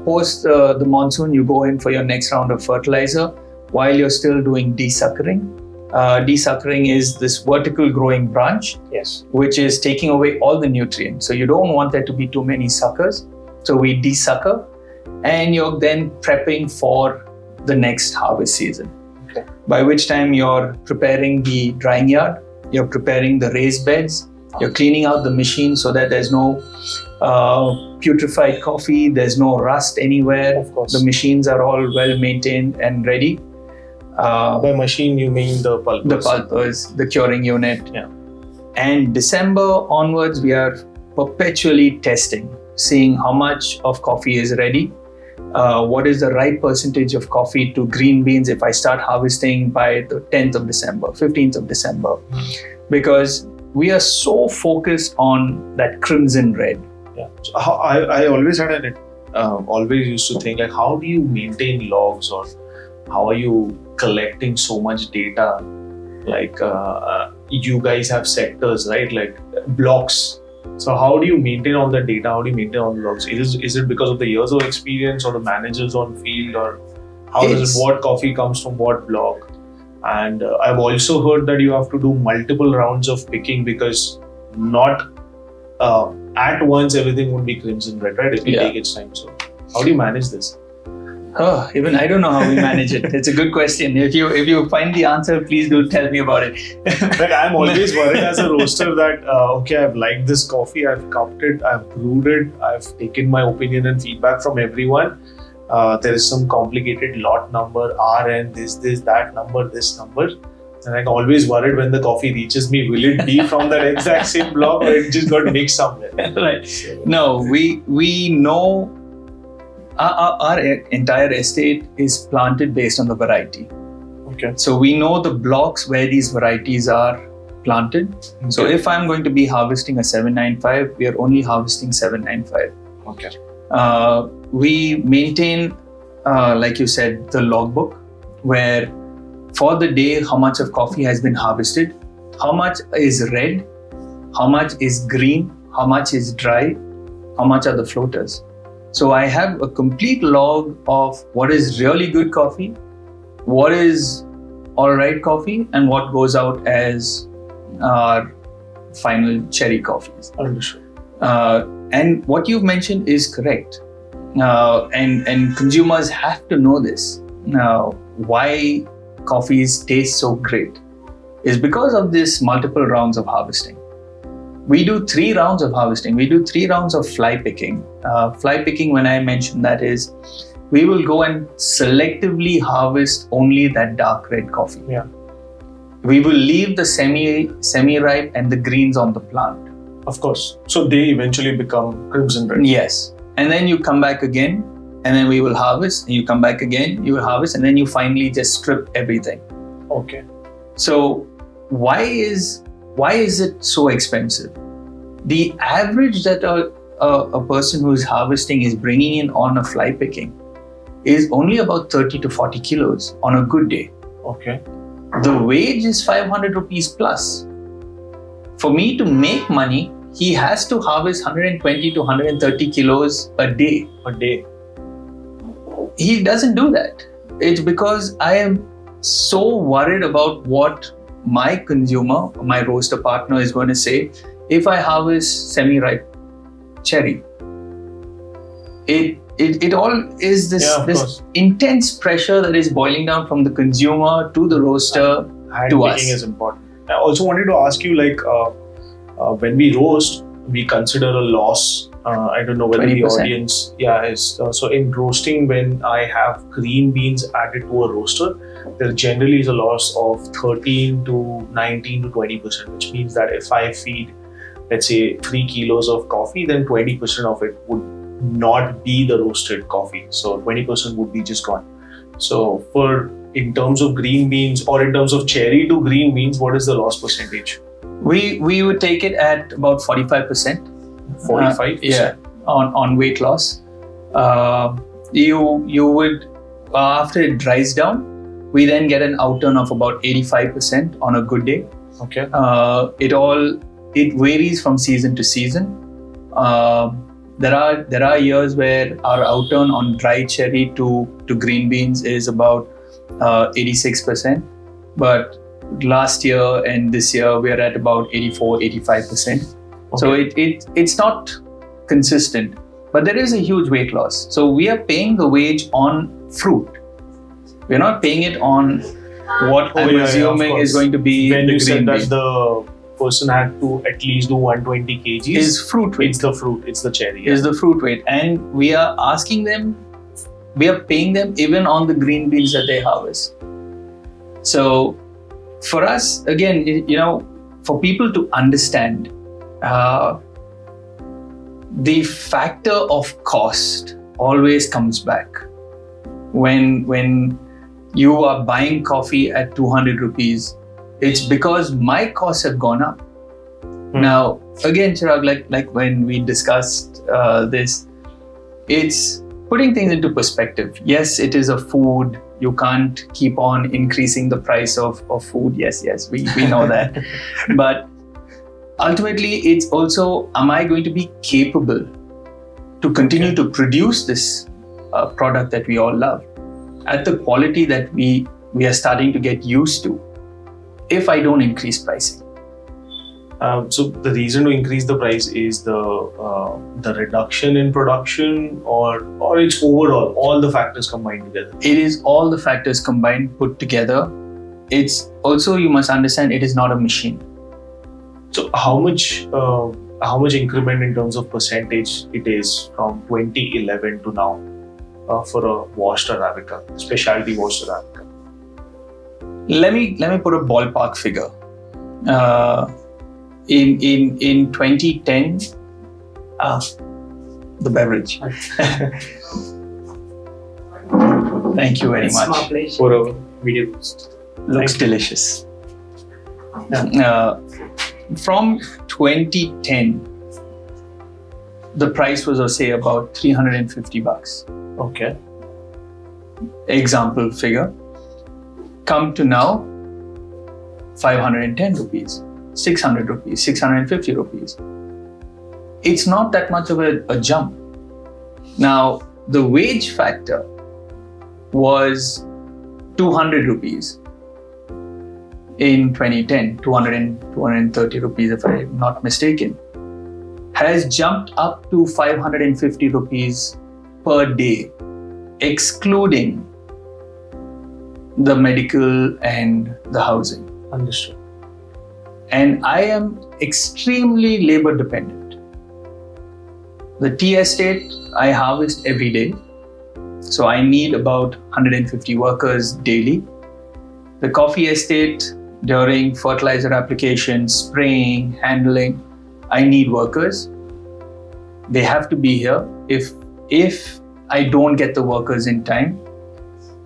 Post the monsoon, you go in for your next round of fertilizer while you're still doing desuckering. Desuckering is this vertical growing branch, which is taking away all the nutrients. So you don't want there to be too many suckers. So we desucker, and you're then prepping for the next harvest season. Okay. by which time you're preparing the drying yard, you're preparing the raised beds, you're cleaning out the machine so that there's no putrefied coffee, there's no rust anywhere. Of course. The machines are all well maintained and ready. By machine, you mean the pulpers? The pulpers, the curing unit. Yeah. And December onwards, we are perpetually testing, seeing how much of coffee is ready, what is the right percentage of coffee to green beans if I start harvesting by the 10th of December, 15th of December. Because we are so focused on that crimson red. Yeah. So I always had always used to think like, how do you maintain logs, or how are you collecting so much data? Like you guys have sectors, right? Like blocks. So how do you maintain all the data? How do you maintain all the logs? Is it because of the years of experience or the managers on field, or how does it? What coffee comes from what block? And I've also heard that you have to do multiple rounds of picking, because not at once everything would be crimson red, right? It will take its time. So how do you manage this? Oh, even I don't know how we manage it. It's a good question. If you find the answer, please do tell me about it. Like, I'm always worried as a roaster that okay, I've liked this coffee, I've cupped it, I've brewed it, I've taken my opinion and feedback from everyone. There is some complicated lot number, RN, this, that number, this number. And I'm always worried when the coffee reaches me, will it be from that exact same block, or it just got mixed somewhere? Right. No, we know our entire estate is planted based on the variety. Okay. So we know the blocks where these varieties are planted. Okay. So if I'm going to be harvesting a 795, we are only harvesting 795. Okay. We maintain, like you said, the logbook, where for the day, how much of coffee has been harvested, how much is red, how much is green, how much is dry, how much are the floaters. So I have a complete log of what is really good coffee, what is all right coffee, and what goes out as our final cherry coffees. Understood. And what you've mentioned is correct. And consumers have to know this. Now, why coffees taste so great is because of this multiple rounds of harvesting. We do 3 rounds of harvesting. We do 3 rounds of fly picking. Fly picking, when I mention that, is we will go and selectively harvest only that dark red coffee. Yeah. We will leave the semi-ripe and the greens on the plant. Of course. So they eventually become crimson red. Yes. And then you come back again, and then we will harvest, and you come back again, you will harvest, and then you finally just strip everything. Okay. So why is it so expensive? The average that a person who is harvesting is bringing in on a fly picking is only about 30 to 40 kilos on a good day. Okay. The wage is 500 rupees plus. For me to make money, he has to harvest 120 to 130 kilos a day. A day. He doesn't do that. It's because I am so worried about what my consumer, my roaster partner, is going to say if I harvest semi-ripe cherry. It all is this intense pressure that is boiling down from the consumer to the roaster to us. Handpicking is important. I also wanted to ask you, like, when we roast, we consider a loss. I don't know whether 20%. the audience, is so in roasting, when I have green beans added to a roaster, there generally is a loss of 13 to 19 to 20%, which means that if I feed, let's say, 3 kilos of coffee, then 20% of it would not be the roasted coffee. So 20% would be just gone. So in terms of green beans, or in terms of cherry to green beans, what is the loss percentage? We would take it at about 45%. 45%? On weight loss. You would, after it dries down, we then get an outturn of about 85% on a good day. Okay. It varies from season to season. There are years where our outturn on dry cherry to green beans is about 86%, but last year and this year we are at about 84-85%. Okay. So it's not consistent, but there is a huge weight loss. So we are paying the wage on fruit. We're not paying it on what I'm yeah, of assuming course. is going to be When the you said green that bean. the person had to at least do 120 kgs, Is fruit weight. it's the fruit, it's the cherry. Is the fruit weight, and we are asking them, we are paying them even on the green beans that they harvest. So for us, again, for people to understand, the factor of cost always comes back when you are buying coffee at 200 rupees. It's because my costs have gone up. Now, again, Chirag, like when we discussed this, it's putting things into perspective. Yes, it is a food. You can't keep on increasing the price of food. Yes, we know that. But ultimately, it's also, am I going to be capable to continue to produce this product that we all love at the quality that we are starting to get used to if I don't increase pricing? So the reason to increase the price is the reduction in production, or it's overall all the factors combined together. It is all the factors combined, put together. It's also, you must understand, it is not a machine. So how much increment in terms of percentage it is from 2011 to now for a washed Arabica, specialty washed Arabica? Let me put a ballpark figure. In 2010, the beverage. Thank you very It's my much. pleasure. For a video post. Looks delicious. From 2010, the price was, say, about $350. Okay. Example figure. Come to now, 510 rupees, 600 rupees, 650 rupees. It's not that much of a jump. Now, the wage factor was 200 rupees in 2010, 230 rupees if I'm not mistaken, has jumped up to 550 rupees per day, excluding the medical and the housing. Understood. And I am extremely labor dependent. The tea estate, I harvest every day. So I need about 150 workers daily. The coffee estate, during fertilizer application, spraying, handling, I need workers. They have to be here. If I don't get the workers in time,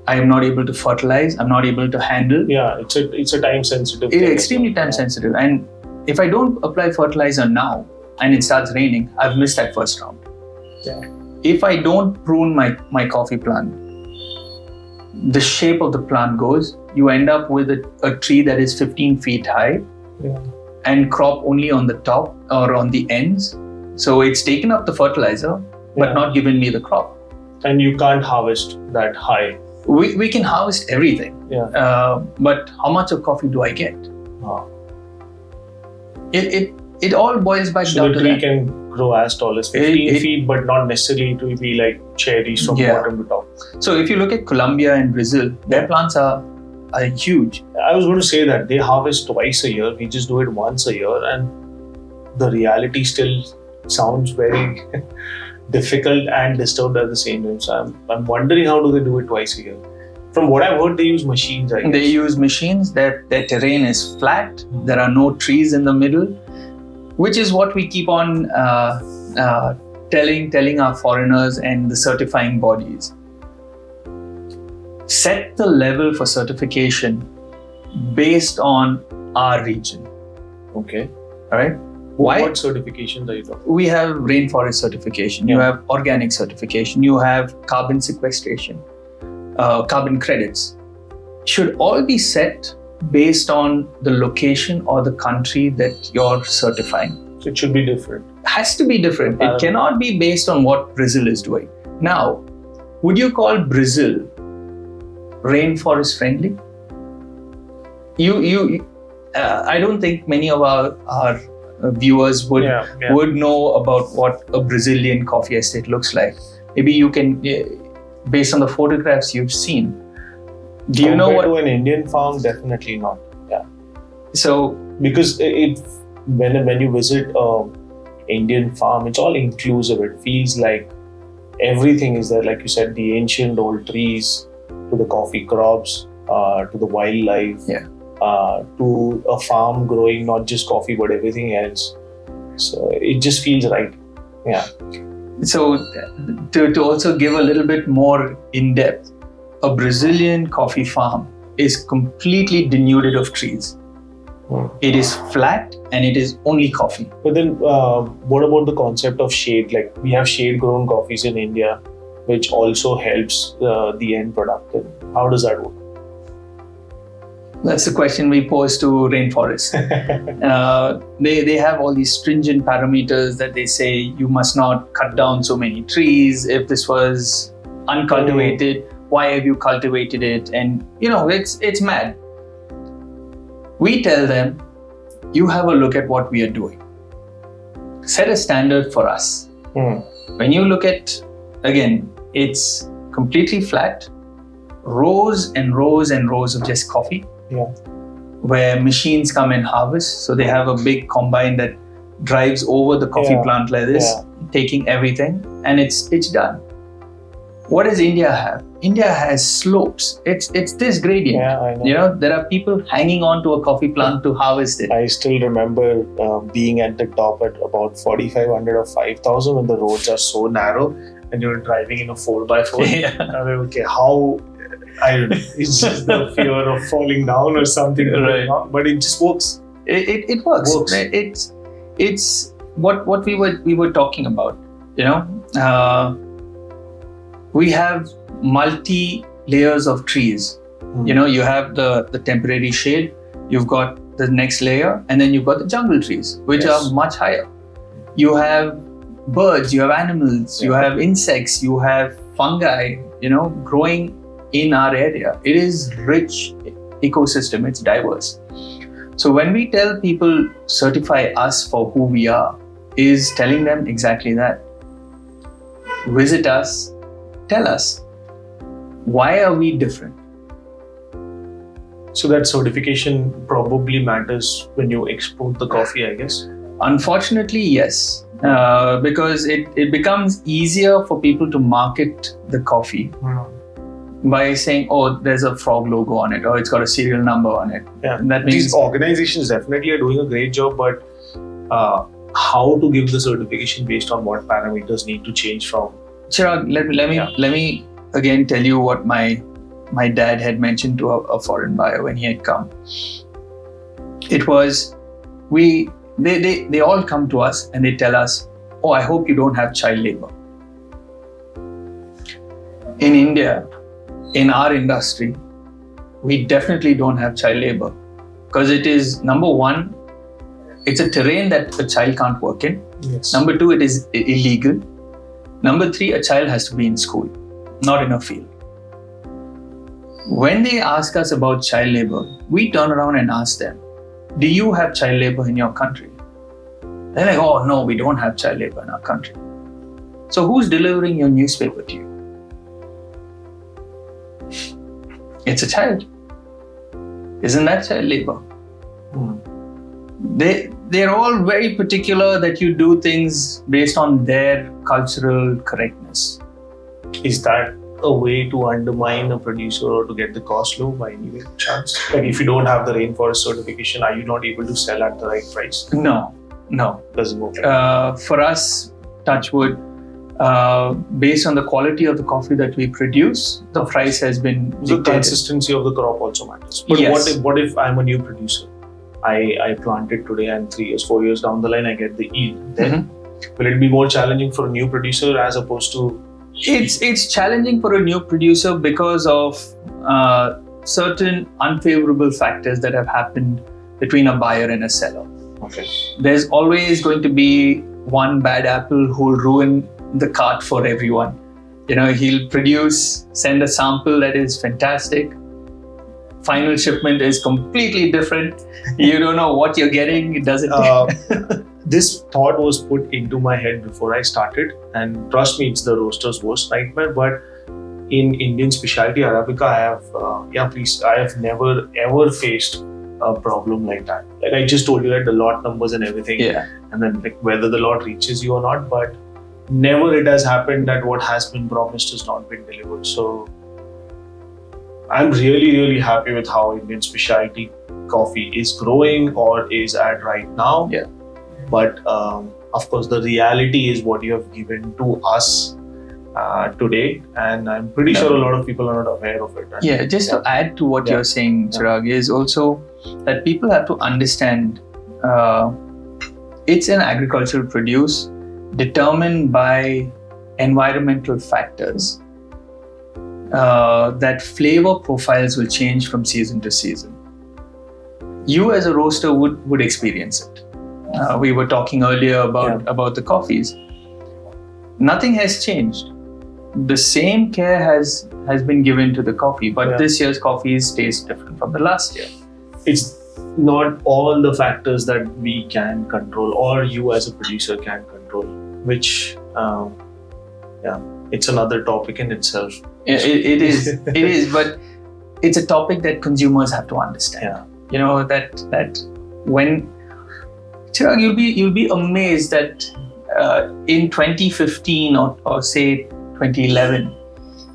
I am not able to fertilize, I'm not able to handle. Yeah, it's a time sensitive. It's extremely time sensitive. And if I don't apply fertilizer now and it starts raining, I've missed that first round. Yeah. If I don't prune my coffee plant, the shape of the plant goes, you end up with a tree that is 15 feet high and crop only on the top or on the ends. So it's taken up the fertilizer, but not given me the crop. And you can't harvest that high. We can harvest everything. But how much of coffee do I get? It all boils back So down the to tree that. can grow as tall as 15 feet, but not necessarily to be like cherries from bottom to top. So if you look at Colombia and Brazil, their plants are huge. I was going to say that they harvest twice a year. We just do it once a year, and the reality still sounds very difficult and disturbed at the same time. So I'm wondering, how do they do it twice a year? From what I've heard, they use machines, I guess. They use machines. Their terrain is flat. There are no trees in the middle, which is what we keep on telling our foreigners and the certifying bodies. Set the level for certification based on our region. Okay. All right. What certifications are you talking about? We have rainforest certification. You have organic certification. You have carbon sequestration, carbon credits. Should all be set based on the location or the country that you're certifying. So it should be different. Has to be different. It cannot be based on what Brazil is doing. Now, would you call Brazil rainforest friendly? I don't think many of our viewers would know about what a Brazilian coffee estate looks like. Maybe you can, based on the photographs you've seen, Do you know Compared what? to an Indian farm? Definitely not. Yeah, So because when you visit a Indian farm, it's all inclusive. It feels like everything is there. Like you said, the ancient old trees, to the coffee crops, to the wildlife, Yeah. to a farm growing not just coffee but everything else. So it just feels right. Yeah. So, to also give a little bit more in depth, a Brazilian coffee farm is completely denuded of trees. Hmm. It is flat and it is only coffee. But then, what about the concept of shade? Like we have shade-grown coffees in India, which also helps the end product. And how does that work? That's the question we pose to rainforests. They have all these stringent parameters that they say you must not cut down so many trees. If this was uncultivated, why have you cultivated it? And it's mad. We tell them, you have a look at what we are doing. Set a standard for us. When you look at, again, it's completely flat, rows and rows and rows of just coffee. Yeah. Where machines come and harvest. So they have a big combine that drives over the coffee plant like this, taking everything, and it's done. What does India have? India has slopes. It's this gradient. Yeah, I know. There are people hanging on to a coffee plant to harvest it. I still remember being at the top at about 4,500 or 5,000 when the roads are so narrow and you're driving in a 4x4. Yeah. I mean, okay, how? I don't know. It's just the fear of falling down or something going on, but it just works. It works. It's what we were talking about. We have multi layers of trees. You have the temporary shade. You've got the next layer, and then you've got the jungle trees, which are much higher. You have birds. You have animals. You have insects. You have fungi. Growing in our area. It is rich ecosystem, it's diverse. So when we tell people certify us for who we are, is telling them exactly that. Visit us, tell us, why are we different? So that certification probably matters when you export the coffee, I guess. Unfortunately, yes. Because it becomes easier for people to market the coffee by saying, oh, there's a frog logo on it, or it's got a serial number on it. Yeah. And that means these organizations definitely are doing a great job, but how to give the certification based on what parameters need to change from? Chirag, let me again tell you what my dad had mentioned to a foreign buyer when he had come. It was, they all come to us and they tell us, oh, I hope you don't have child labor. In India, in our industry, we definitely don't have child labor because it is, number one, it's a terrain that a child can't work in. Yes. Number two, it is illegal. Number three, a child has to be in school, not in a field. When they ask us about child labor, we turn around and ask them, do you have child labor in your country? They're like, oh no, we don't have child labor in our country. So who's delivering your newspaper to you? It's a child. Isn't that child labor? They're all very particular that you do things based on their cultural correctness. Is that a way to undermine a producer or to get the cost low by any chance? Like if you don't have the rainforest certification, are you not able to sell at the right price? No. Doesn't work like that. For us, touch wood, based on the quality of the coffee that we produce, the price has been The dictated. consistency of the crop also matters. But Yes. what if I'm a new producer? I planted today and 3 years, 4 years down the line, I get the yield. Then will it be more challenging for a new producer as opposed to? It's challenging for a new producer because of certain unfavorable factors that have happened between a buyer and a seller. Okay. There's always going to be one bad apple who'll ruin the cart for everyone. He'll produce, send a sample that is fantastic. Final shipment is completely different. You don't know what you're getting. It doesn't. This thought was put into my head before I started, and trust me, it's the roaster's worst nightmare. But in Indian specialty Arabica, I have never ever faced a problem like that. Like I just told you, that the lot numbers and everything, Yeah. and then like whether the lot reaches you or not, but never it has happened that what has been promised has not been delivered. So I'm really happy with how Indian specialty coffee is growing or is at right now. Yeah. But of course, the reality is what you have given to us today, and I'm pretty sure a lot of people are not aware of it. And Yeah, just to add to what you're saying, Chirag, is also that people have to understand it's an agricultural produce determined by environmental factors. That flavor profiles will change from season to season. You as a roaster would experience it. We were talking earlier about the coffees. Nothing has changed. The same care has been given to the coffee, but this year's coffees taste different from the last year. It's not all the factors that we can control or you as a producer can control, which it's another topic in itself. It is, but it's a topic that consumers have to understand. Yeah. You know that when Chirag, you'll be amazed that in 2015 or say 2011,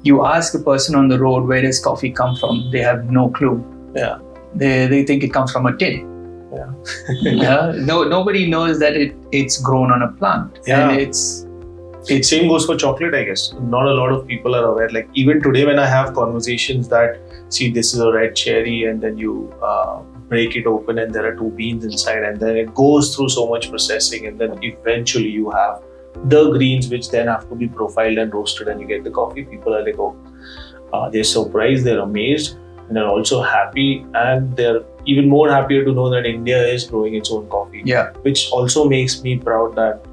you ask a person on the road, where does coffee come from? They have no clue. Yeah. They think it comes from a tin. Yeah. Nobody knows that it's grown on a plant. Yeah. And it's same goes for chocolate, I guess. Not a lot of people are aware. Like even today when I have conversations that, see, this is a red cherry, and then you break it open and there are 2 beans inside, and then it goes through so much processing, and then eventually you have the greens which then have to be profiled and roasted, and you get the coffee. People are like, they're surprised, they're amazed, and they're also happy, and they're even more happier to know that India is growing its own coffee. Yeah. Which also makes me proud that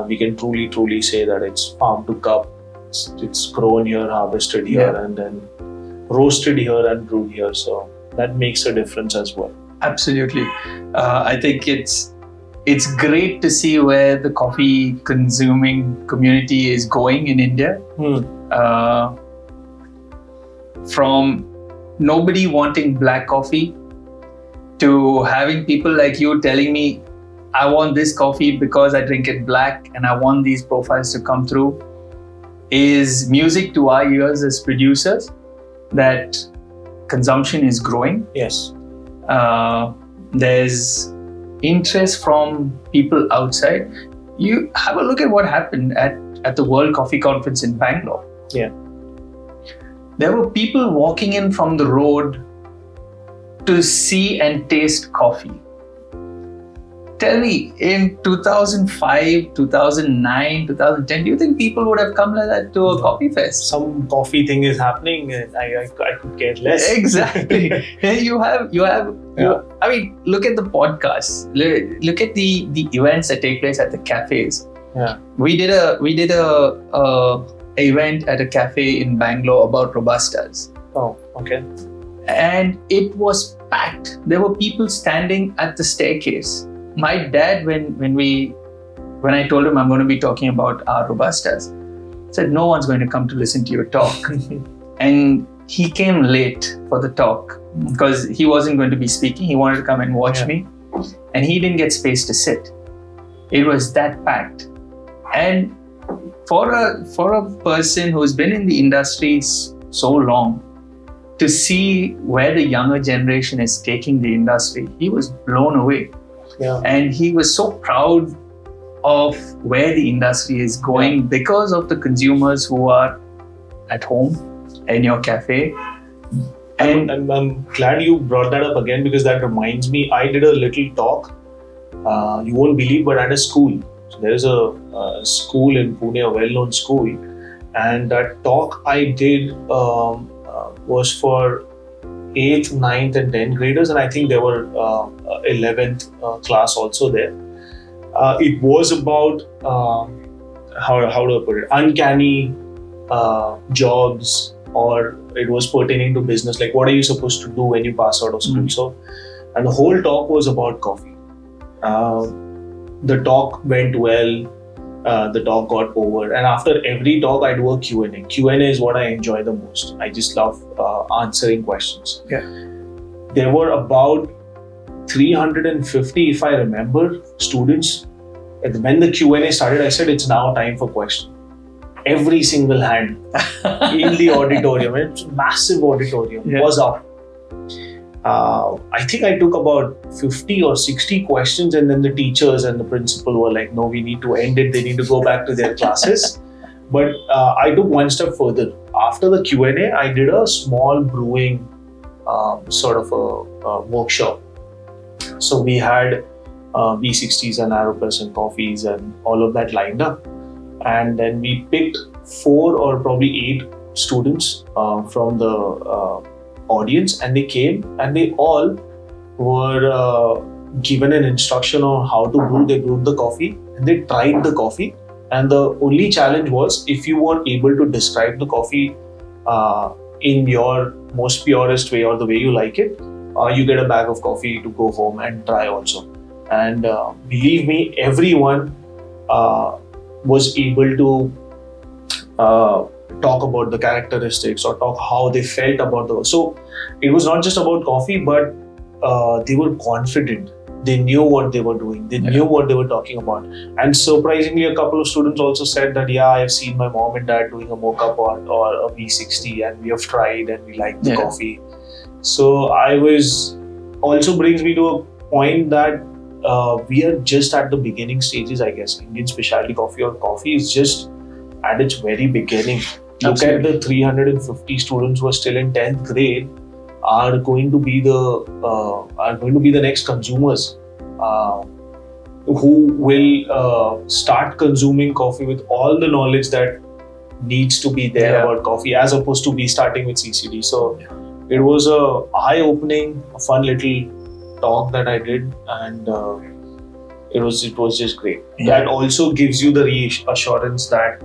we can truly say that it's farm to cup. It's grown here, harvested here, and then roasted here and brewed here. So that makes a difference as well. Absolutely. I think it's great to see where the coffee consuming community is going in India. From nobody wanting black coffee to having people like you telling me, I want this coffee because I drink it black and I want these profiles to come through, is music to our ears as producers, that consumption is growing. Yes. There's interest from people outside. You have a look at what happened at the World Coffee Conference in Bangalore. Yeah. There were people walking in from the road to see and taste coffee. Tell me, in 2005, 2009, 2010, do you think people would have come like that to a coffee fest? Some coffee thing is happening, and I could care less. Exactly. You have. I mean, look at the podcasts. Look at the events that take place at the cafes. Yeah. We did a event at a cafe in Bangalore about Robustas. Oh, okay. And it was packed. There were people standing at the staircase. My dad, when I told him I'm going to be talking about our Robustas, said no one's going to come to listen to your talk. And he came late for the talk because he wasn't going to be speaking. He wanted to come and watch me, and he didn't get space to sit. It was that packed. And for a person who's been in the industry so long, to see where the younger generation is taking the industry, he was blown away. Yeah. And he was so proud of where the industry is going because of the consumers who are at home in your cafe. And I'm glad you brought that up again, because that reminds me, I did a little talk, you won't believe, but at a school. So there's a school in Pune, a well-known school, and that talk I did was for 8th, 9th and 10th graders, and I think there were 11th class also there. It was about, how do I put it, uncanny jobs, or it was pertaining to business, like what are you supposed to do when you pass out of school. So, and the whole talk was about coffee. The talk went well. the talk got over. And after every talk, I do a Q&A. Q&A is what I enjoy the most. I just love answering questions. Yeah. There were about 350, if I remember, students. And when the Q&A started, I said, it's now time for questions. Every single hand in the auditorium, it's a massive auditorium, was up. I think I took about 50 or 60 questions, and then the teachers and the principal were like, no, we need to end it. They need to go back to their classes. But I took one step further. After the Q&A, I did a small brewing sort of a workshop. So we had V60s and Aeropress and coffees and all of that lined up. And then we picked 4 or probably 8 students from the audience, and they came and they all were given an instruction on how to brew. They brewed the coffee and they tried the coffee. And the only challenge was, if you were able to describe the coffee in your most purest way or the way you like it, you get a bag of coffee to go home and try also. And believe me, everyone was able to talk about the characteristics or talk how they felt about the. So it was not just about coffee, but they were confident. They knew what they were doing. They knew what they were talking about. And surprisingly, a couple of students also said that, I have seen my mom and dad doing a mocha pot or a V60, and we have tried and we like the coffee. So I was also brings me to a point that we are just at the beginning stages, I guess. Indian specialty coffee or coffee is just at its very beginning. Look at the 350 students who are still in 10th grade are going to be the next consumers who will start consuming coffee with all the knowledge that needs to be there about coffee, as opposed to be starting with CCD. So it was a eye-opening, fun little talk that I did, and it was just great. That also gives you the reassurance that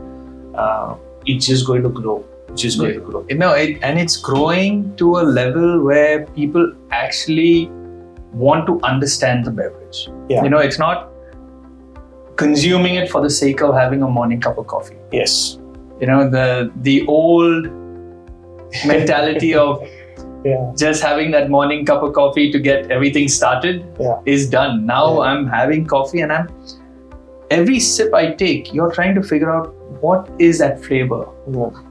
it's just going to grow. And it's growing to a level where people actually want to understand the beverage. It's not consuming it for the sake of having a morning cup of coffee. Yes. The old mentality of just having that morning cup of coffee to get everything started is done. Now I'm having coffee, and every sip I take, you're trying to figure out what is that flavor.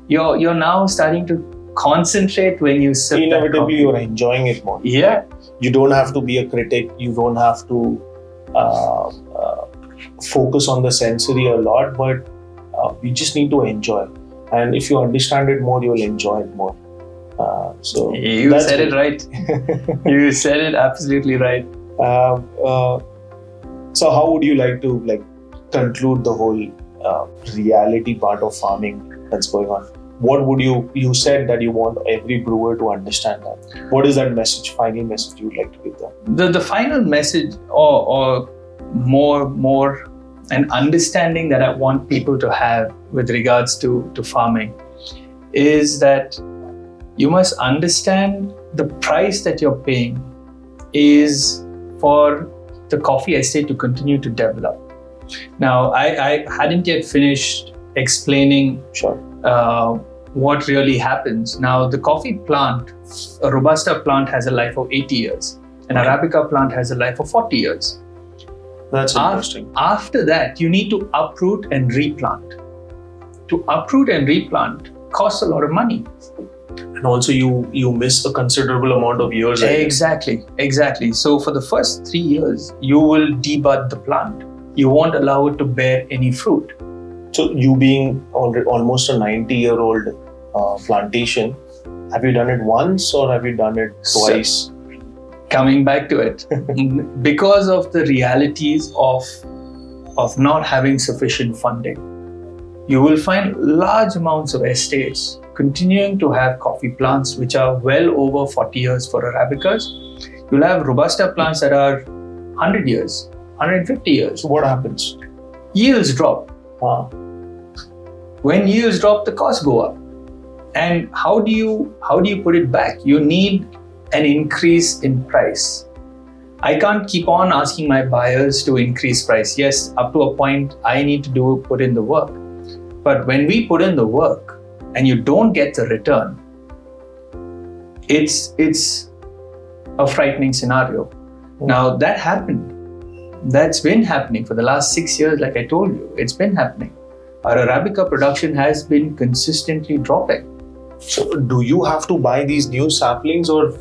You're now starting to concentrate when you sip. Inevitably, you're enjoying it more. You don't have to be a critic. You don't have to focus on the sensory a lot, but you just need to enjoy. And if you understand it more, you'll enjoy it more. So you said it right. You said it absolutely right. So how would you like to conclude the whole reality part of farming that's going on? What would you said that you want every brewer to understand that. What is that final message you would like to give them? The final message, or more an understanding that I want people to have with regards to farming, is that you must understand the price that you're paying is for the coffee estate to continue to develop. Now, I hadn't yet finished explaining what really happens. Now, the coffee plant, a Robusta plant has a life of 80 years. An Arabica plant has a life of 40 years. That's interesting. After that, you need to uproot and replant. To uproot and replant costs a lot of money. And also you miss a considerable amount of years. Exactly. So for the first 3 years, you will debud the plant. You won't allow it to bear any fruit. So you being almost a 90-year-old plantation, have you done it once or have you done it twice? Coming back to it, because of the realities of not having sufficient funding, you will find large amounts of estates continuing to have coffee plants which are well over 40 years for Arabicas. You'll have Robusta plants that are 100 years, 150 years. So what happens? Yields drop. When yields drop, the costs go up. And how do you put it back? You need an increase in price. I can't keep on asking my buyers to increase price. Yes, up to a point, I need to put in the work. But when we put in the work and you don't get the return, it's a frightening scenario. Now that happened. That's been happening for the last 6 years, like I told you. It's been happening. Our Arabica production has been consistently dropping. So, do you have to buy these new saplings, or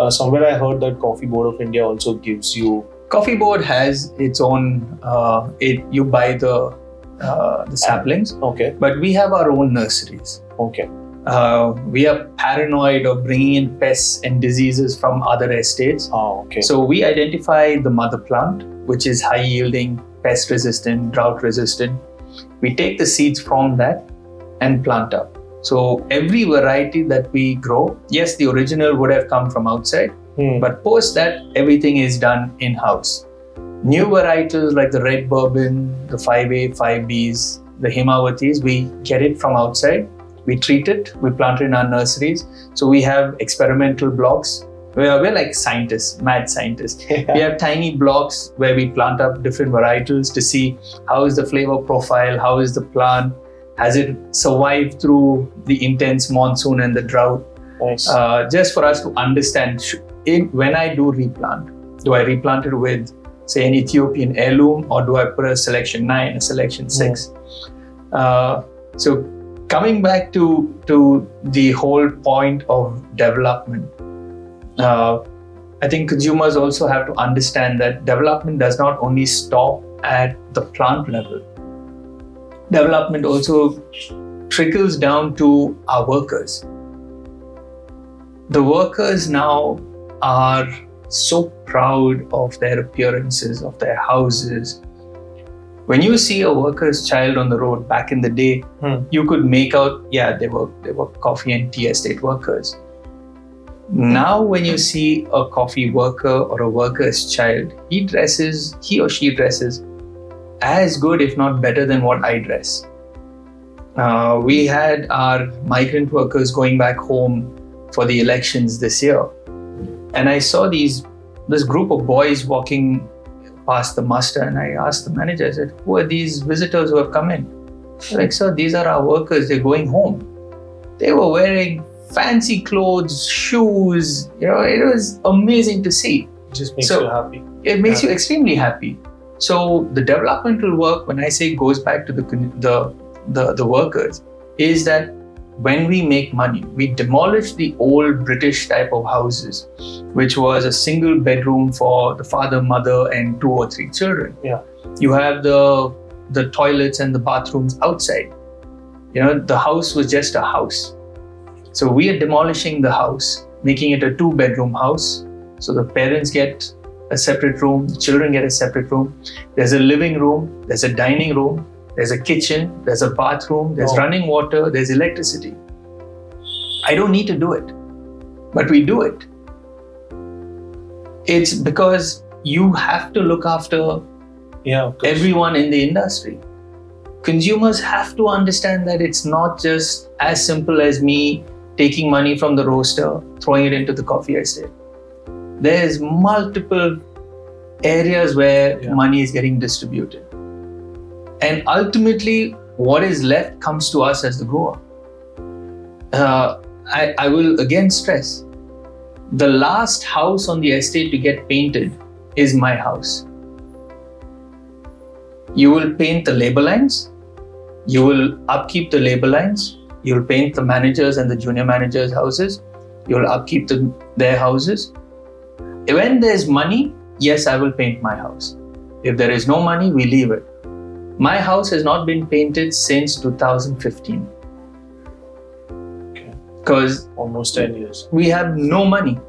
somewhere I heard that Coffee Board of India also gives you? Coffee Board has its own. You buy the saplings. Okay. But we have our own nurseries. Okay. We are paranoid of bringing in pests and diseases from other estates. Oh, okay. So we identify the mother plant, which is high yielding, pest resistant, drought resistant. We take the seeds from that and plant up. So every variety that we grow, yes, the original would have come from outside, but post that, everything is done in-house. New varietals like the red bourbon, the 5A, 5Bs, the Himawatis, we get it from outside. We treat it, we plant it in our nurseries. So we have experimental blocks. We're like scientists, mad scientists. We have tiny blocks where we plant up different varietals to see how is the flavor profile, how is the plant, has it survived through the intense monsoon and the drought. Nice. Just for us to understand, when I do replant, do I replant it with, say, an Ethiopian heirloom, or do I put a selection 9, a selection 6? So coming back to the whole point of development, I think consumers also have to understand that development does not only stop at the plant level. Development also trickles down to our workers. The workers now are so proud of their appearances, of their houses. When you see a worker's child on the road back in the day, you could make out, yeah, they were coffee and tea estate workers. Now, when you see a coffee worker or a worker's child, he or she dresses as good, if not better, than what I dress. We had our migrant workers going back home for the elections this year, and I saw this group of boys walking past the muster, and I asked the manager, I said, who are these visitors who have come in? They're like, sir, these are our workers, they're going home. They were wearing fancy clothes, shoes, it was amazing to see. It just makes you happy. It makes you extremely happy. So the developmental work, when I say goes back to the workers, is that when we make money, we demolish the old British type of houses, which was a single bedroom for the father, mother, and 2 or 3 children. Yeah. You have the toilets and the bathrooms outside. The house was just a house. So we are demolishing the house, making it a 2-bedroom house. So the parents get a separate room, the children get a separate room. There's a living room, there's a dining room, there's a kitchen, there's a bathroom, there's running water, there's electricity. I don't need to do it, but we do it. It's because you have to look after everyone in the industry. Consumers have to understand that it's not just as simple as me taking money from the roaster, throwing it into the coffee estate. There's multiple areas where money is getting distributed. And ultimately, what is left comes to us as the grower. I will again stress, the last house on the estate to get painted is my house. You will paint the labor lines, you will upkeep the labor lines, you'll paint the managers and the junior managers' houses, you'll upkeep their houses. When there's money, yes, I will paint my house. If there is no money, we leave it. My house has not been painted since 2015. Because almost 10 years. We have no money.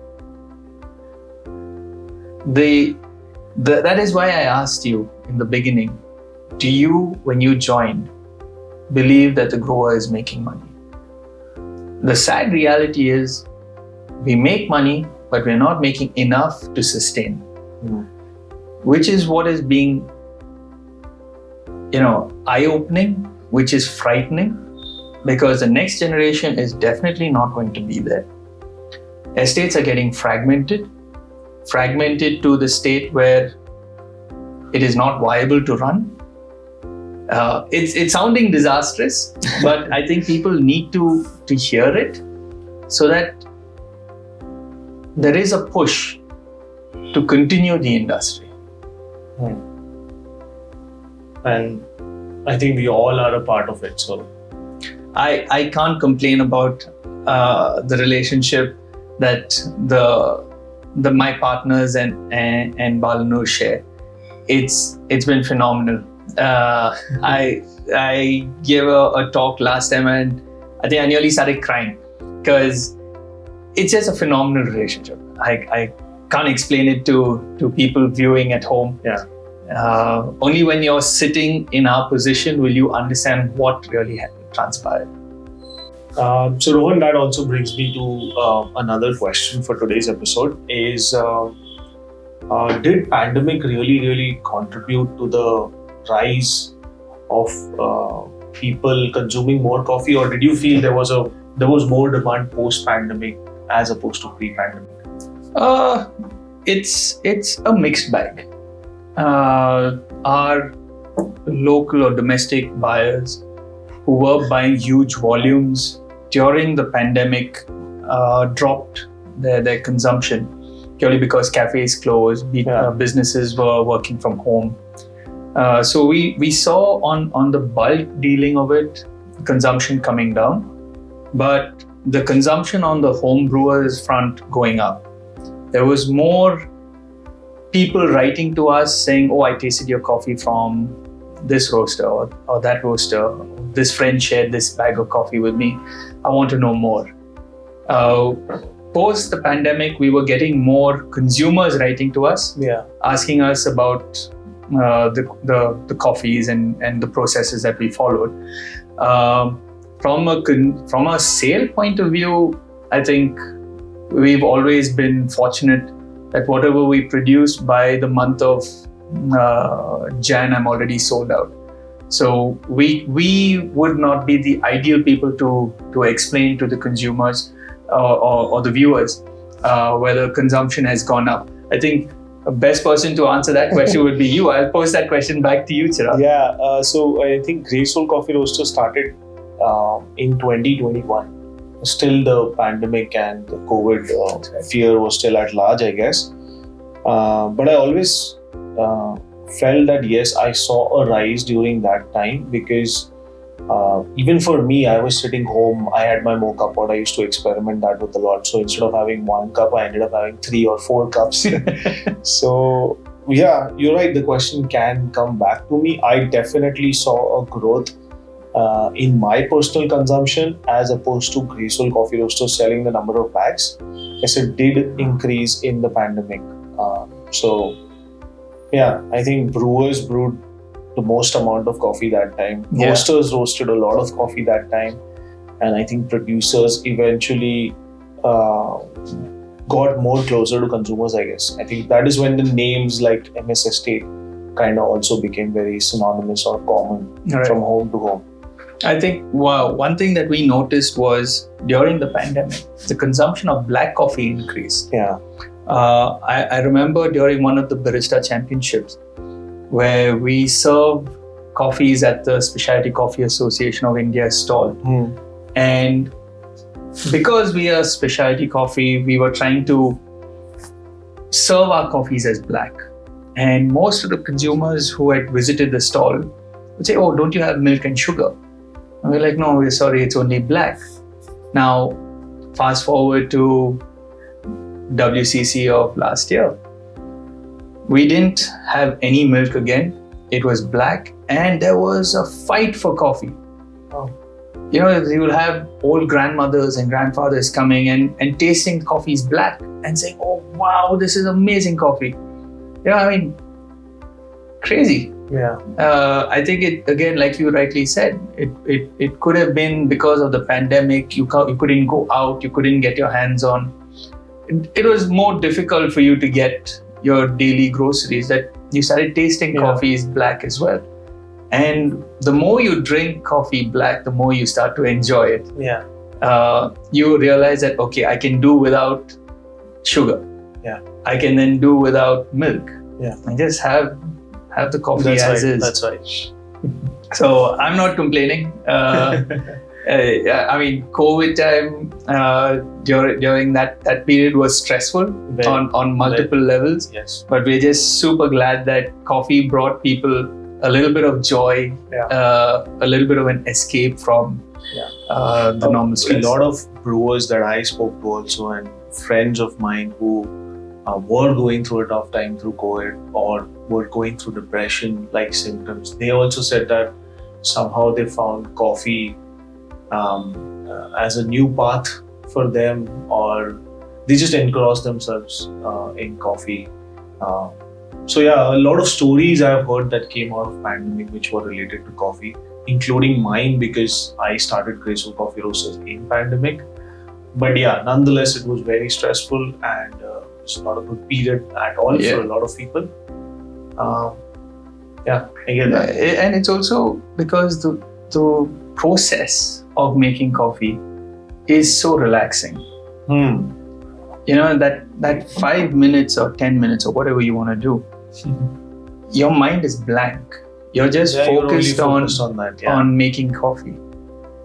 That is why I asked you in the beginning, do you, when you joined, believe that the grower is making money? The sad reality is we make money, but we're not making enough to sustain. Which is what is being eye-opening, which is frightening, because the next generation is definitely not going to be there. Estates are getting fragmented. fragmented to the state where it is not viable to run. It's sounding disastrous, but I think people need to hear it so that there is a push to continue the industry. And I think we all are a part of it. So I can't complain about the relationship that my partners and Balanoor share. It's been phenomenal. I gave a talk last time and I think I nearly started crying because it's just a phenomenal relationship. I can't explain it to people viewing at home. Yeah. Only when you're sitting in our position will you understand what really transpired. So Rohan, that also brings me to another question for today's episode is, did pandemic really contribute to the rise of people consuming more coffee, or did you feel there was more demand post-pandemic as opposed to pre-pandemic? It's a mixed bag. Our local or domestic buyers who were buying huge volumes during the pandemic dropped their consumption purely because cafes closed, businesses were working from home. So we saw on the bulk dealing of it, consumption coming down, but the consumption on the home brewers front going up. There was more people writing to us saying, "Oh, I tasted your coffee from this roaster or that roaster. This friend shared this bag of coffee with me. I want to know more." Post the pandemic, we were getting more consumers writing to us, asking us about the coffees and the processes that we followed. From a sale point of view, I think we've always been fortunate that whatever we produce by the month of Jan, I'm already sold out. So we would not be the ideal people to explain to the consumers or the viewers whether consumption has gone up. I think the best person to answer that question would be you. I'll pose that question back to you, Chirag. Yeah, so I think Grey Soul Coffee Roaster started in 2021. Still the pandemic and the COVID fear was still at large, I guess. But I always felt that yes, I saw a rise during that time because even for me, I was sitting home, I had my mocha pot, I used to experiment that with a lot. So instead of having one cup, I ended up having 3 or 4 cups. So yeah, you're right, the question can come back to me. I definitely saw a growth in my personal consumption as opposed to Grey Soul Coffee Roaster selling the number of bags. Yes, it did increase in the pandemic. So yeah, I think brewers brewed the most amount of coffee that time. Roasters roasted a lot of coffee that time. And I think producers eventually got more closer to consumers, I guess. I think that is when the names like MS Estate kind of also became very synonymous or common from home to home. I think one thing that we noticed was during the pandemic, the consumption of black coffee increased. Yeah. I remember during one of the barista championships where we served coffees at the Specialty Coffee Association of India stall. And because we are specialty coffee, we were trying to serve our coffees as black. And most of the consumers who had visited the stall would say, "Oh, don't you have milk and sugar?" And we're like, "No, we're sorry, it's only black." Now, fast forward to WCC of last year. We didn't have any milk again. It was black and there was a fight for coffee. Oh. You know, you will have old grandmothers and grandfathers coming and tasting coffees black and saying, "Oh, wow, this is amazing coffee." You know, I mean, crazy. Yeah. I think it, again, like you rightly said, it could have been because of the pandemic. You couldn't go out, you couldn't get your hands on. It was more difficult for you to get your daily groceries, that you started tasting coffees black as well. And the more you drink coffee black, the more you start to enjoy it. Yeah. You realize that, okay, I can do without sugar. Yeah. I can then do without milk. Yeah. And just have the coffee That's as right. is. That's right. So I'm not complaining. I mean, COVID time during that period was stressful Very. on multiple levels. Yes. But we're just super glad that coffee brought people a little bit of joy, a little bit of an escape from the normal stress. A lot of brewers that I spoke to also, and friends of mine who were going through a tough time through COVID or were going through depression-like symptoms, they also said that somehow they found coffee as a new path for them, or they just engrossed themselves in coffee. So yeah, a lot of stories I've heard that came out of pandemic which were related to coffee, including mine, because I started Graceful Coffee Roasters in pandemic. But yeah, nonetheless, it was very stressful and it's not a good period at all for a lot of people. Yeah, I get that. And it's also because the process of making coffee is so relaxing. You know, that 5 minutes or 10 minutes or whatever you want to do, your mind is blank. You're just focused on that, on making coffee.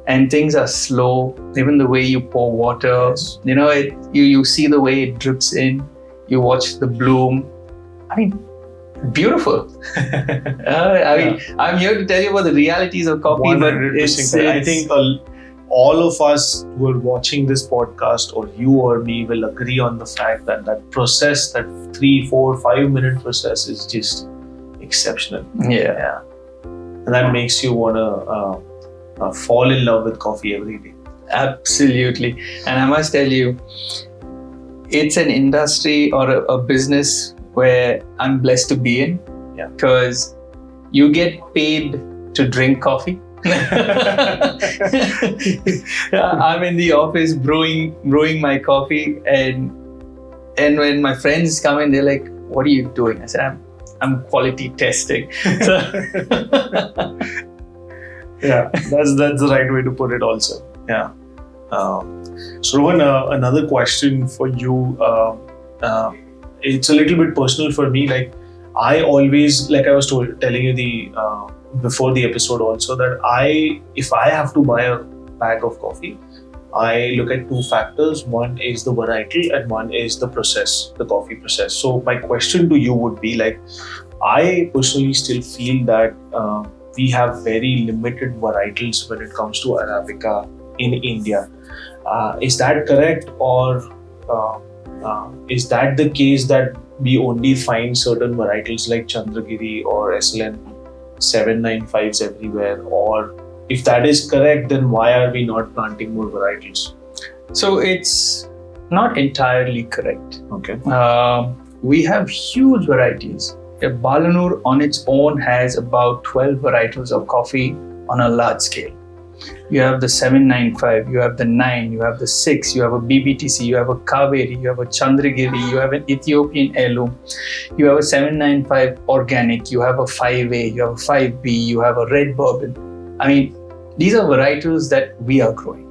And things are slow. Even the way you pour water, Yes. you know, you see the way it drips in. You watch the bloom. I mean, beautiful. I mean, I'm here to tell you about the realities of coffee, 100%. but it's I think all of us who are watching this podcast, or you or me, will agree on the fact that that process, that 3, 4, 5 minute process, is just exceptional. Yeah. And that makes you want to fall in love with coffee every day. Absolutely. And I must tell you, it's an industry or a business where I'm blessed to be in, because you get paid to drink coffee. I'm in the office brewing my coffee, and when my friends come in, they're like, "What are you doing?" I said, "I'm quality testing." Yeah, that's the right way to put it also. Yeah. So Rohan, another question for you. It's a little bit personal for me. Like, I always, like I was telling you before the episode also, that if I have to buy a bag of coffee, I look at two factors. One is the variety and one is the process, the coffee process. So my question to you would be, like, I personally still feel that we have very limited varietals when it comes to Arabica in India. Is that correct, or is that the case that we only find certain varietals like Chandragiri or SLN 795s everywhere? Or if that is correct, then why are we not planting more varietals? So it's not entirely correct. Okay. We have huge varieties. Balanoor on its own has about 12 varietals of coffee on a large scale. You have the 795, you have the 9, you have the 6, you have a BBTC, you have a Kaveri, you have a Chandragiri, you have an Ethiopian heirloom, you have a 795 organic, you have a 5A, you have a 5B, you have a red bourbon. I mean, these are varietals that we are growing.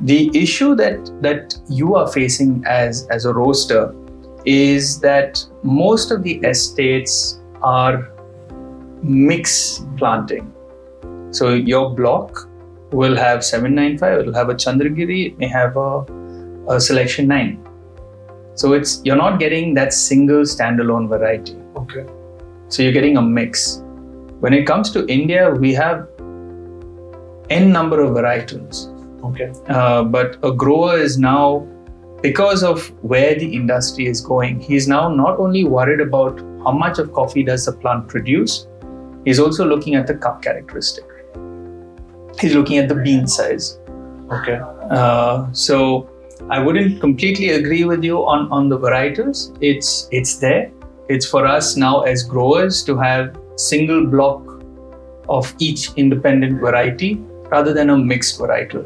The issue that you are facing as a roaster is that most of the estates are mix planting. So your block will have 795, it will have a Chandragiri, it may have a selection 9. So you're not getting that single standalone variety. Okay. So you're getting a mix. When it comes to India, we have n number of varietals. Okay. But a grower is now, because of where the industry is going, he's now not only worried about how much of coffee does the plant produce, he's also looking at the cup characteristic. He's looking at the bean size. Okay. So I wouldn't completely agree with you on the varietals. It's there. It's for us now as growers to have single block of each independent variety rather than a mixed varietal.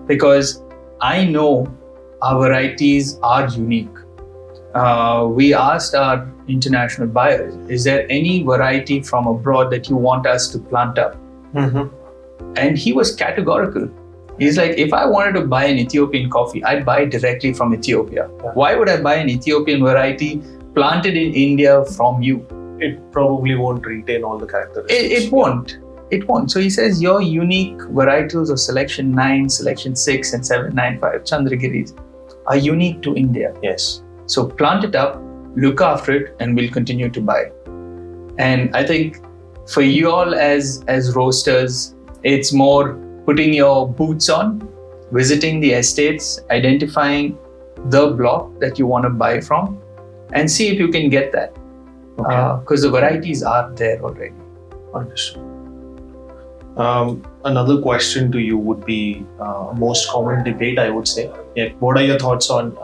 Because I know our varieties are unique. We asked our international buyers, is there any variety from abroad that you want us to plant up? Mm-hmm. And he was categorical. He's like, if I wanted to buy an Ethiopian coffee, I'd buy it directly from Ethiopia. Yeah. Why would I buy an Ethiopian variety planted in India from you? It probably won't retain all the characteristics. It won't. It won't. So he says your unique varietals of selection 9, selection 6 and 795 Chandragiris are unique to India. Yes. So plant it up, look after it, and we'll continue to buy. And I think for you all as roasters, it's more putting your boots on, visiting the estates, identifying the block that you want to buy from, and see if you can get that. Because the varieties are there already. Understood. Another question to you would be most common debate, I would say. Yeah. What are your thoughts on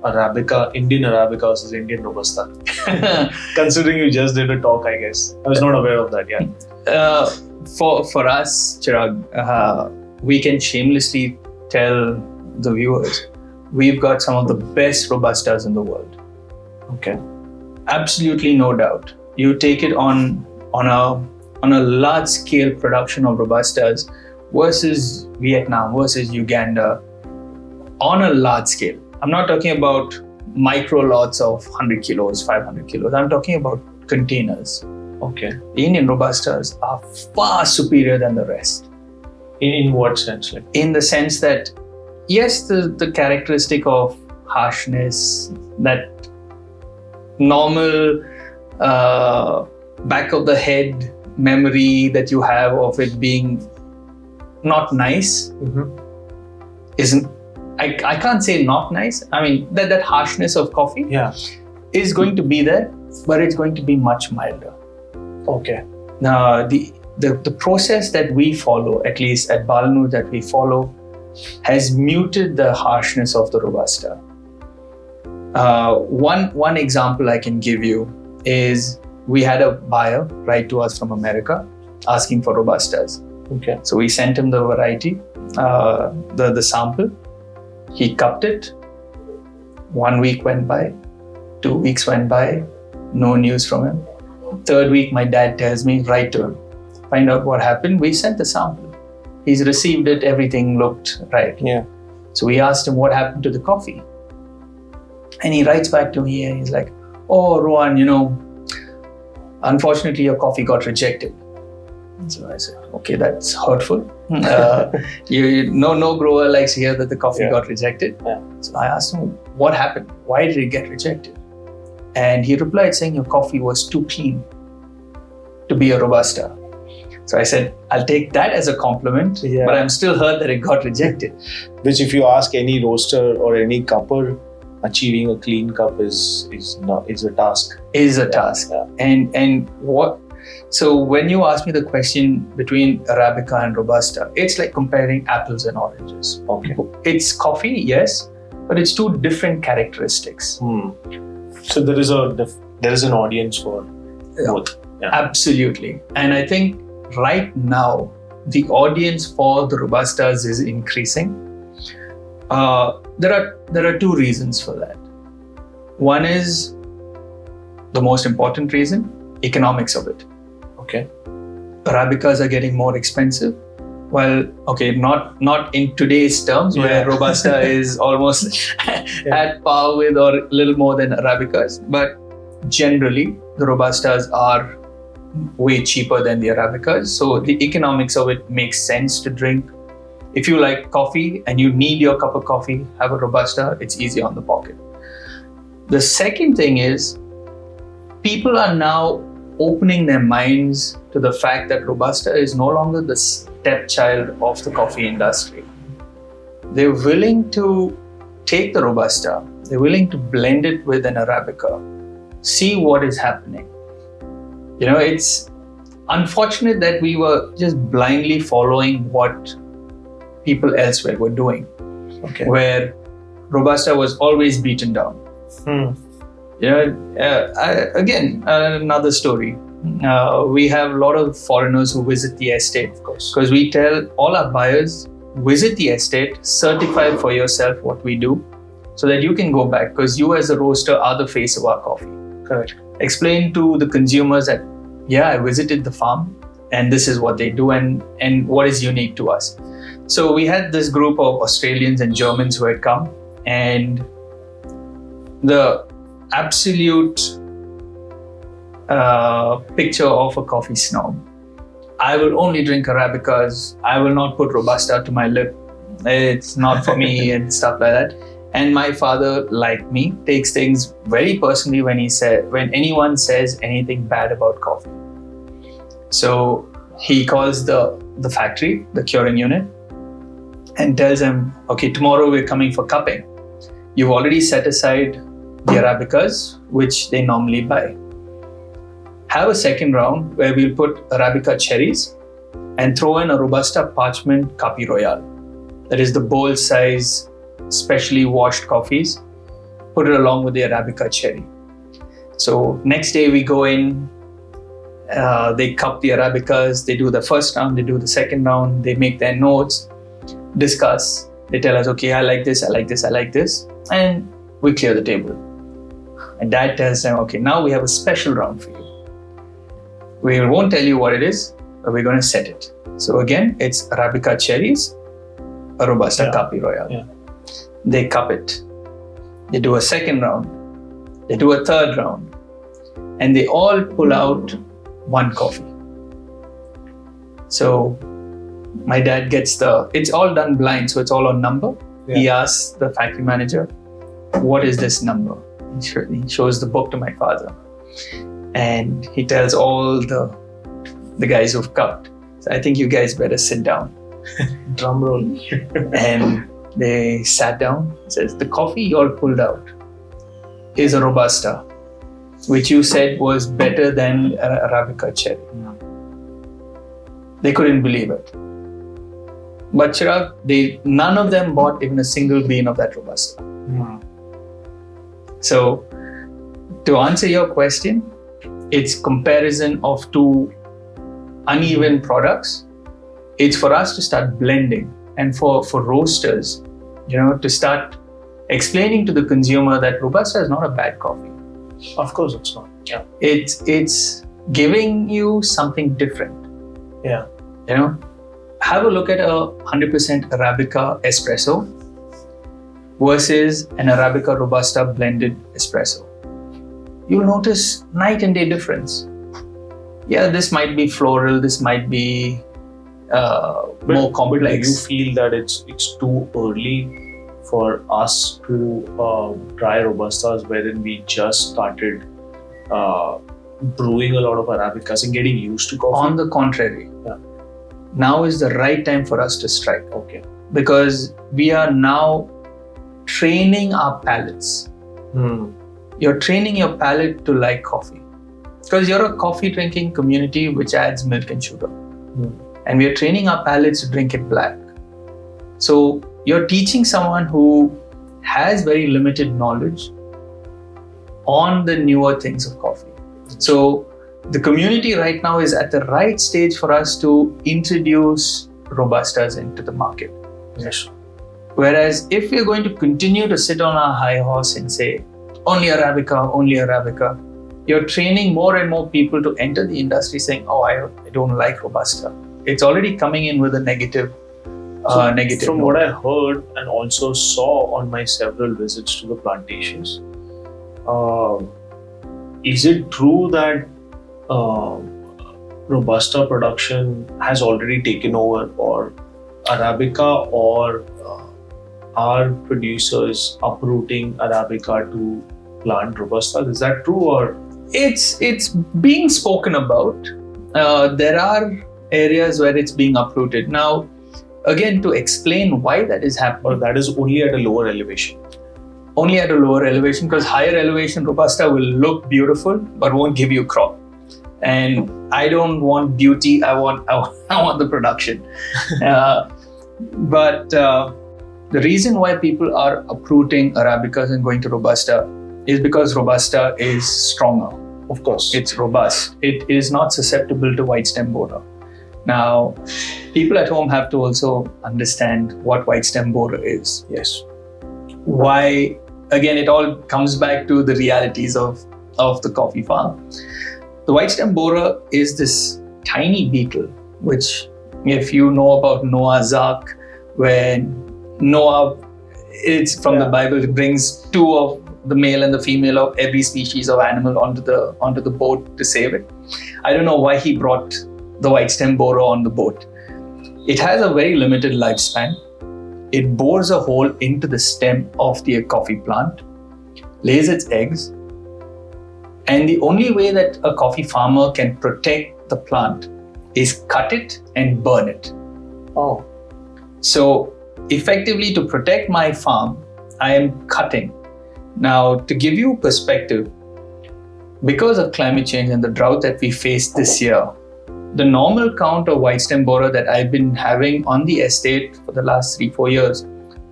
Arabica, Indian Arabica versus Indian Robusta? Considering you just did a talk, I guess. I was not aware of that, yeah. For us, Chirag, we can shamelessly tell the viewers, we've got some of the best Robustas in the world. Okay. Absolutely no doubt. You take it on a large scale production of Robustas versus Vietnam, versus Uganda, on a large scale. I'm not talking about micro lots of 100 kilos, 500 kilos. I'm talking about containers. Okay. The Indian Robustas are far superior than the rest. In what sense? Like? In the sense that, yes, the characteristic of harshness, that normal back of the head memory that you have of it being not nice, isn't, I can't say not nice. I mean, that harshness of coffee is going to be there, but it's going to be much milder. Okay. Now, the process that we follow, at least at Balanoor that we follow, has muted the harshness of the Robusta. One example I can give you is we had a buyer write to us from America asking for Robustas. Okay. So we sent him the variety, the sample. He cupped it. 1 week went by, 2 weeks went by, no news from him. 3rd week, my dad tells me, write to him. Find out what happened. We sent the sample. He's received it, everything looked right. Yeah. So we asked him what happened to the coffee. And he writes back to me and he's like, oh, Rohan, unfortunately your coffee got rejected. So I said, okay, that's hurtful. No grower likes to hear that the coffee got rejected. Yeah. So I asked him, what happened? Why did it get rejected? And he replied saying your coffee was too clean to be a Robusta. So I said, I'll take that as a compliment, but I'm still hurt that it got rejected. Which if you ask any roaster or any cupper, achieving a clean cup is a task. Is a task. Yeah. And what? So when you ask me the question between Arabica and Robusta, it's like comparing apples and oranges. Okay. It's coffee, yes, but it's two different characteristics. So there is an audience for both. Yeah. Absolutely. And I think right now the audience for the Robustas is increasing. There are 2 reasons for that. One is the most important reason, economics of it. Okay. Arabicas are getting more expensive. Well, okay, not in today's terms where Robusta is almost at par with or a little more than Arabicas, but generally the Robustas are way cheaper than the Arabicas. So the economics of it makes sense to drink. If you like coffee and you need your cup of coffee, have a Robusta, it's easy on the pocket. The second thing is, people are now opening their minds to the fact that Robusta is no longer the stepchild of the coffee industry. They're willing to take the Robusta, they're willing to blend it with an Arabica, see what is happening. It's unfortunate that we were just blindly following what people elsewhere were doing, where Robusta was always beaten down. Again, another story. We have a lot of foreigners who visit the estate, because we tell all our buyers, visit the estate, certify for yourself what we do, so that you can go back, because you as a roaster are the face of our coffee. Correct. Explain to the consumers that, I visited the farm and this is what they do and what is unique to us. So we had this group of Australians and Germans who had come, and the absolute picture of a coffee snob. I will only drink Arabicas. I will not put Robusta to my lip. It's not for me and stuff like that. And my father, like me, takes things very personally when anyone says anything bad about coffee. So he calls the factory, the curing unit, and tells them, okay, tomorrow we're coming for cupping. You've already set aside the Arabicas, which they normally buy. Have a second round where we'll put Arabica cherries and throw in a Robusta Parchment Capi Royale. That is the bowl size, specially washed coffees. Put it along with the Arabica cherry. So next day we go in, they cup the Arabicas, they do the first round, they do the second round, they make their notes, discuss, they tell us, okay, I like this, I like this, I like this, and we clear the table. And Dad tells them, okay, now we have a special round for you. We won't tell you what it is, but we're going to set it. So again, it's Arabica cherries, a Robusta Capi Royale. Yeah. They cup it. They do a second round. They do a third round. And they all pull out one coffee. So my dad gets it's all done blind, so it's all on number. Yeah. He asks the factory manager, what is this number? He shows the book to my father. And he tells all the guys who've cupped, so I think you guys better sit down. Drum roll. And they sat down. He says, the coffee you all pulled out is a Robusta, which you said was better than Arabica cherry. Yeah. They couldn't believe it. But Chirag, none of them bought even a single bean of that Robusta. Yeah. So, to answer your question, it's comparison of two uneven products. It's for us to start blending, and for roasters, to start explaining to the consumer that Robusta is not a bad coffee. Of course it's not. Yeah. It's giving you something different. Yeah. Have a look at a 100% Arabica espresso versus an Arabica Robusta blended espresso. You'll notice night and day difference. Yeah, this might be floral, this might be more complex. But do you feel that it's too early for us to try Robustas, wherein we just started brewing a lot of Arabicas and getting used to coffee? On the contrary, now is the right time for us to strike. Okay. Because we are now training our palates. You're training your palate to like coffee. Because you're a coffee drinking community which adds milk and sugar. And we are training our palates to drink it black. So you're teaching someone who has very limited knowledge on the newer things of coffee. So the community right now is at the right stage for us to introduce Robustas into the market. Yes. Whereas if we're going to continue to sit on our high horse and say, only Arabica, you're training more and more people to enter the industry saying, oh, I don't like Robusta. It's already coming in with a negative From what I heard and also saw on my several visits to the plantations, is it true that Robusta production has already taken over, or Arabica, or are producers uprooting Arabica to plant Robusta? Is that true, or? It's being spoken about. There are areas where it's being uprooted. Now, again, to explain why that is happening. Or that is only at a lower elevation? Only at a lower elevation, because higher elevation Robusta will look beautiful but won't give you crop. And I don't want beauty, I want the production. But the reason why people are uprooting Arabicas and going to Robusta is because Robusta is stronger. Of course. It's robust. It is not susceptible to white stem borer. Now, people at home have to also understand what white stem borer is. Yes. Why, again, it all comes back to the realities of the coffee farm. The white stem borer is this tiny beetle, which, if you know about Noah's Ark when Noah, it's from the Bible, it brings two of the male and the female of every species of animal onto the boat to save it. I don't know why he brought the white stem borer on the boat. It has a very limited lifespan. It bores a hole into the stem of the coffee plant, lays its eggs, and the only way that a coffee farmer can protect the plant is cut it and burn it. Oh. So effectively, to protect my farm, I am cutting. Now, to give you perspective, because of climate change and the drought that we faced this year, the normal count of white stem borer that I've been having on the estate for the last 3-4 years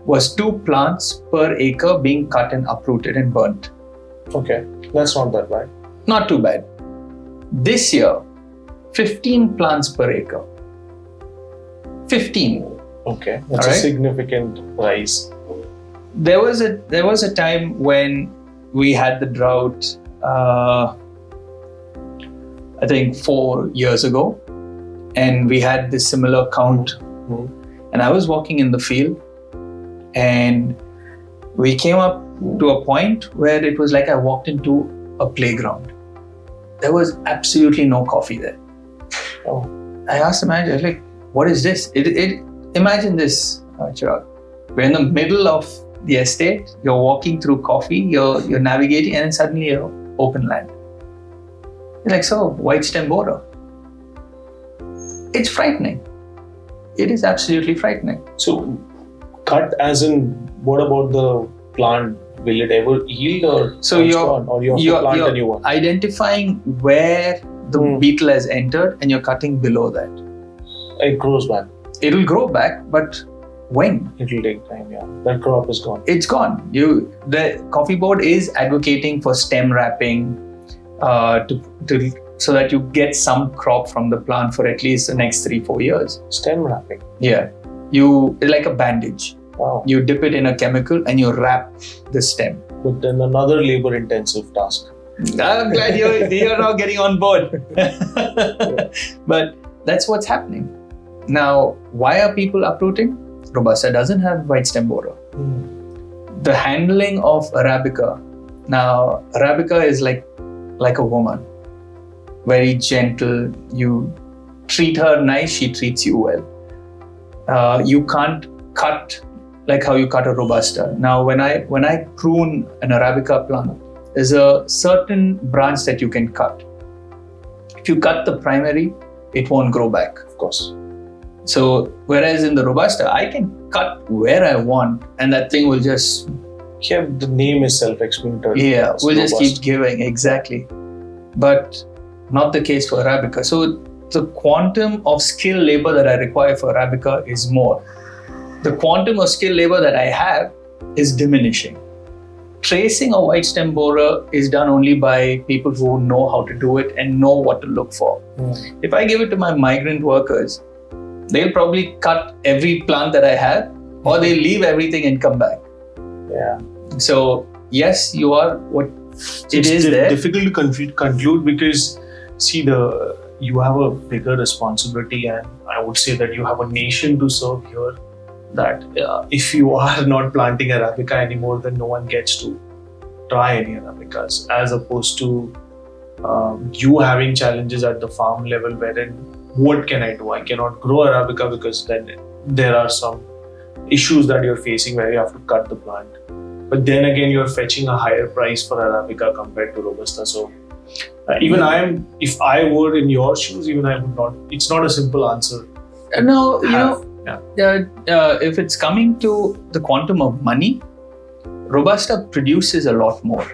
was 2 plants per acre being cut and uprooted and burnt. Okay, that's not that bad. Not too bad. This year, 15 plants per acre. 15. Okay, that's a significant rise. There was a time when we had the drought, I think 4 years ago, and we had this similar count. And I was walking in the field, and we came up to a point where it was like I walked into a playground. There was absolutely no coffee there. Oh. I asked the manager, like, what is this? Imagine this, Chirag. We're in the middle of the estate, you're walking through coffee, you're navigating, and then suddenly you're open land. You're like, so, white stem borer. It's frightening. It is absolutely frightening. So, cut as in, what about the plant? Will it ever yield, or so you have to plant a new one? Identifying where the beetle has entered, and you're cutting below that. It grows back. It'll grow back, but when? It'll take time, yeah. That crop is gone. It's gone. The coffee board is advocating for stem wrapping so that you get some crop from the plant for at least the next 3-4 years. Stem wrapping? Yeah. It's like a bandage. Wow. You dip it in a chemical and you wrap the stem. But then another labor-intensive task. I'm glad you're now getting on board. But that's what's happening. Now, why are people uprooting? Robusta doesn't have white stem borer. The handling of Arabica. Now, Arabica is like a woman. Very gentle. You treat her nice, she treats you well. You can't cut like how you cut a Robusta. Now, when I prune an Arabica plant, there's a certain branch that you can cut. If you cut the primary, it won't grow back. Of course. So, whereas in the Robusta, I can cut where I want, and that thing will just... Yeah, the name is self-explanatory. Yeah, It's we'll robust. just keep giving, exactly. But not the case for Arabica. So, the quantum of skilled labor that I require for Arabica is more. The quantum of skilled labor that I have is diminishing. Tracing a white stem borer is done only by people who know how to do it and know what to look for. If I give it to my migrant workers, they'll probably cut every plant that I have, or they'll leave everything and come back. Yeah. So, yes, you are what it is there. It's difficult to conclude because, see, you have a bigger responsibility, and I would say that you have a nation to serve here. That if you are not planting Arabica anymore, then no one gets to try any Arabicas, as opposed to you having challenges at the farm level wherein, what can I do? I cannot grow Arabica because then there are some issues that you're facing where you have to cut the plant. But then again, you're fetching a higher price for Arabica compared to Robusta. So if I were in your shoes, even I would not. It's not a simple answer. No, if it's coming to the quantum of money, Robusta produces a lot more.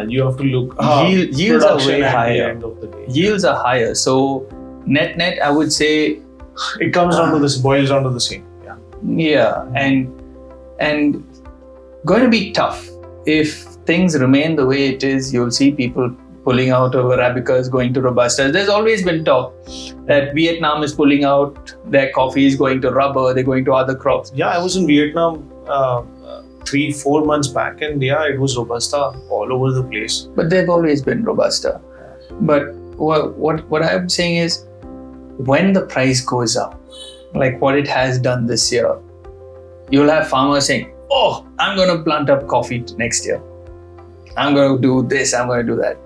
You have to look. Yields are way at higher. the end of the day. Yields are higher. So net, I would say it comes down to this. Boils down to the same. Yeah. Yeah, and going to be tough if things remain the way it is. You'll see people pulling out of Arabicas, going to Robustas. There's always been talk that Vietnam is pulling out their coffee, is going to rubber, they're going to other crops. Yeah, I was in Vietnam 3-4 months back, and it was Robusta all over the place. But they've always been Robusta. But what I'm saying is, when the price goes up, like what it has done this year, you'll have farmers saying, "Oh, I'm going to plant up coffee next year. I'm going to do this. I'm going to do that."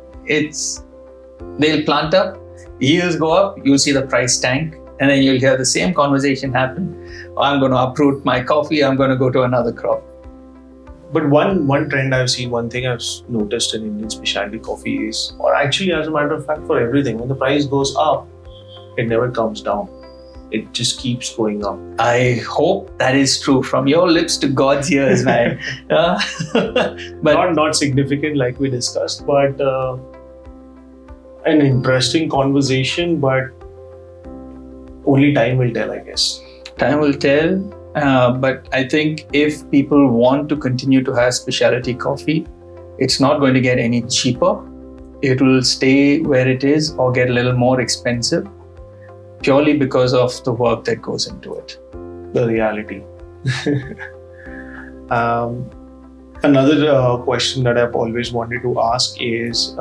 They'll plant up, yields go up, you'll see the price tank, and then you'll hear the same conversation happen. "I'm going to uproot my coffee. I'm going to go to another crop." But one trend I've seen, one thing I've noticed in Indian specialty coffee is, or actually as a matter of fact for everything, when the price goes up, it never comes down. It just keeps going up. I hope that is true from your lips to God's ears, man. But Not significant like we discussed, but an interesting conversation, but only time will tell, I guess. time will tell. But I think if people want to continue to have specialty coffee, it's not going to get any cheaper. It will stay where it is or get a little more expensive, purely because of the work that goes into it. The reality. Another question that I've always wanted to ask is,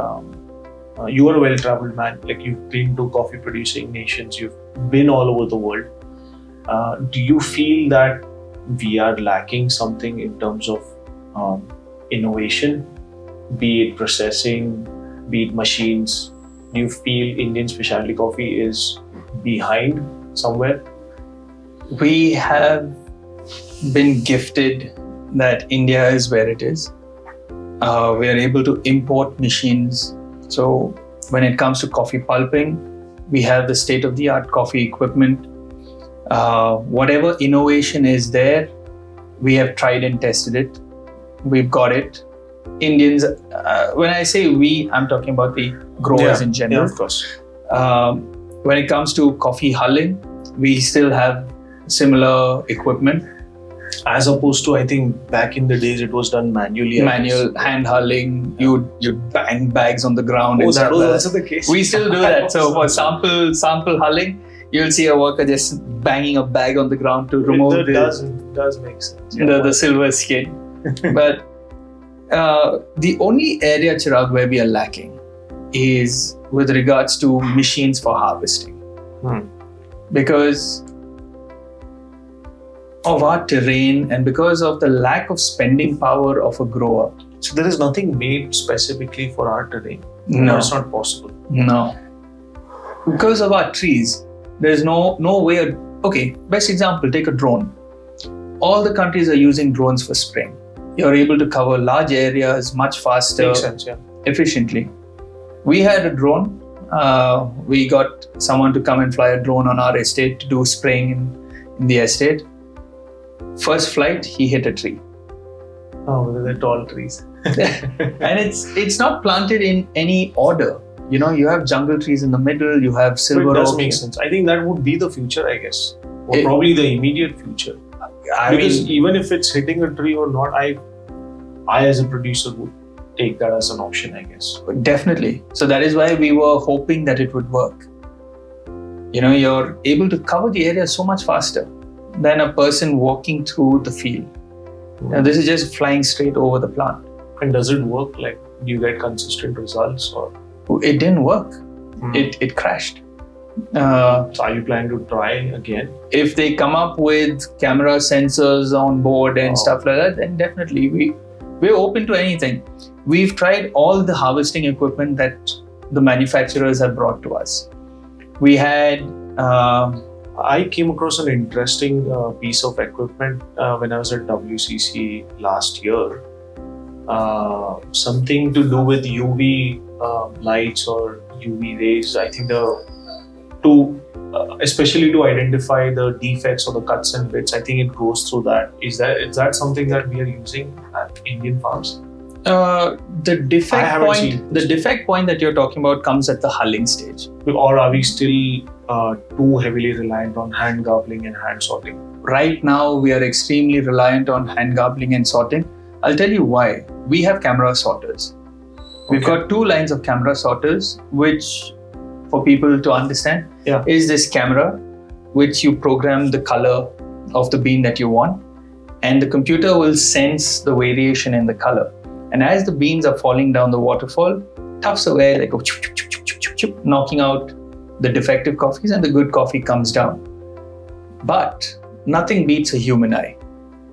you are a well-traveled man. Like, you've been to coffee-producing nations. You've been all over the world. Do you feel that we are lacking something in terms of innovation, be it processing, be it machines? Do you feel Indian specialty coffee is behind somewhere? We have been gifted that India is where it is. We are able to import machines. So when it comes to coffee pulping, we have the state-of-the-art coffee equipment. Whatever innovation is there, we have tried and tested it. We've got it. Indians, when I say we, I'm talking about the growers in general. Yeah, of course. When it comes to coffee hulling, we still have similar equipment. As opposed to, I think back in the days, it was done manually. Manual hand hulling, you'd bang bags on the ground. Oh, and that stuff was like also the case. We still do that. So for sample hulling, you'll see a worker just banging a bag on the ground to remove It does make sense. the silver skin. But the only area, Chirag, where we are lacking is with regards to machines for harvesting. Because of our terrain and because of the lack of spending power of a grower. So there is nothing made specifically for our terrain. No. That's not possible. No. Because of our trees, there's no way. Okay, best example, take a drone. All the countries are using drones for spraying. You're able to cover large areas much faster, Makes sense, yeah. efficiently. We had a drone. We got someone to come and fly a drone on our estate to do spraying in the estate. First flight, he hit a tree. Oh, they're tall trees. And it's not planted in any order. You know, you have jungle trees in the middle, you have silver But it does oak. make sense. I think that would be the future, I guess. Or It- probably the immediate future. Because even if it's hitting a tree or not, I as a producer would take that as an option, I guess. Definitely. So that is why we were hoping that it would work. You know, you're able to cover the area so much faster than a person walking through the field. Now, this is just flying straight over the plant. And does it work? Like, do you get consistent results, or It didn't work. It crashed. so are you planning to try again? If they come up with camera sensors on board and Wow. stuff like that, then definitely we're open to anything. We've tried all the harvesting equipment that the manufacturers have brought to us. We had I came across an interesting piece of equipment when I was at WCC last year. Something to do with UV lights or UV rays. I think especially to identify the defects or the cuts and bits. I think it goes through that. Is that something that we are using at Indian farms? the defect haven't point. seen The this. defect point that you're talking about comes at the hulling stage. Or are we still too heavily reliant on hand garbling and hand sorting? Right now, we are extremely reliant on hand garbling and sorting. I'll tell you why. We have camera sorters. We've Okay. got two lines of camera sorters, which, for people to understand, Yeah. is this camera, which you program the color of the bean that you want, and the computer will sense the variation in the color. And as the beans are falling down the waterfall, tufts away, they go chup, chup, chup, chup, chup, chup, chup, knocking out the defective coffees, and the good coffee comes down. But nothing beats a human eye.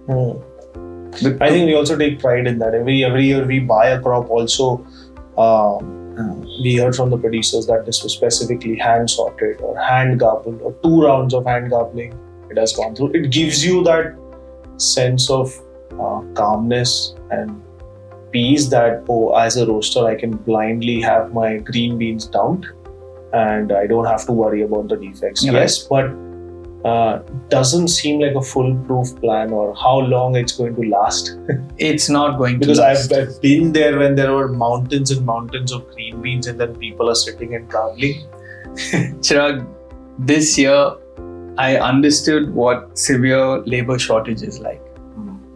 I think we also take pride in that. Every year we buy a crop also. We heard from the producers that this was specifically hand sorted or hand garbled or 2 rounds of hand garbling it has gone through. It gives you that sense of calmness and peace that, as a roaster, I can blindly have my green beans dumped and I don't have to worry about the defects. Right. Yes, but doesn't seem like a foolproof plan or how long it's going to last. It's not going to Because last. I've been there when there were mountains and mountains of green beans and then people are sitting and gambling. Chirag, this year I understood what severe labor shortage is like.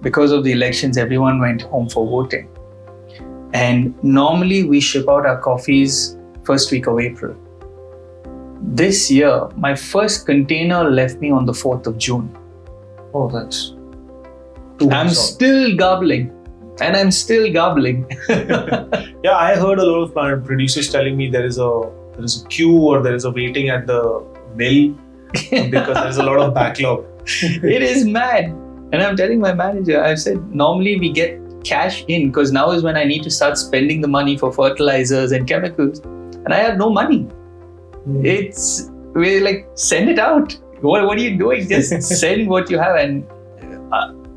Because of the elections, everyone went home for voting. And normally we ship out our coffees first week of April. This year, my first container left me on the 4th of June. Oh, that's I'm still gobbling. And I'm still gobbling. Yeah, I heard a lot of producers telling me there is a queue or there is a waiting at the mill because there's a lot of backlog. It is mad. And I'm telling my manager, I've said, normally we get cash in because now is when I need to start spending the money for fertilizers and chemicals. And I have no money. We're like, send it out. What are you doing? Just send what you have. And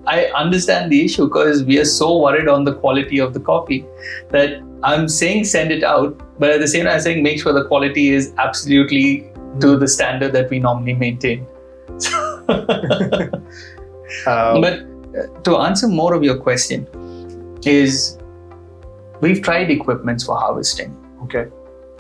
I understand the issue because we are so worried on the quality of the coffee that I'm saying send it out, but at the same time I'm saying make sure the quality is absolutely to the standard that we normally maintain. But to answer more of your question is we've tried equipments for harvesting. Okay.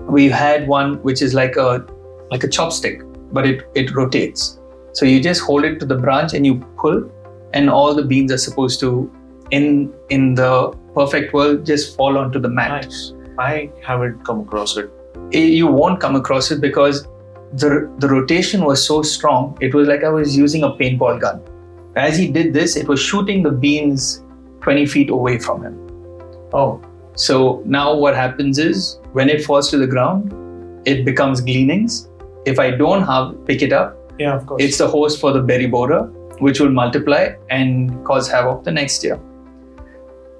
We've had one which is like a chopstick, but it rotates. So you just hold it to the branch and you pull, and all the beans are supposed to, in the perfect world, just fall onto the mat. Nice. I haven't come across it. You won't come across it because the rotation was so strong. It was like I was using a paintball gun. As he did this, it was shooting the beans 20 feet away from him. Oh. So now what happens is when it falls to the ground, it becomes gleanings. If I don't pick it up, yeah, of course, it's the host for the berry borer, which will multiply and cause havoc the next year.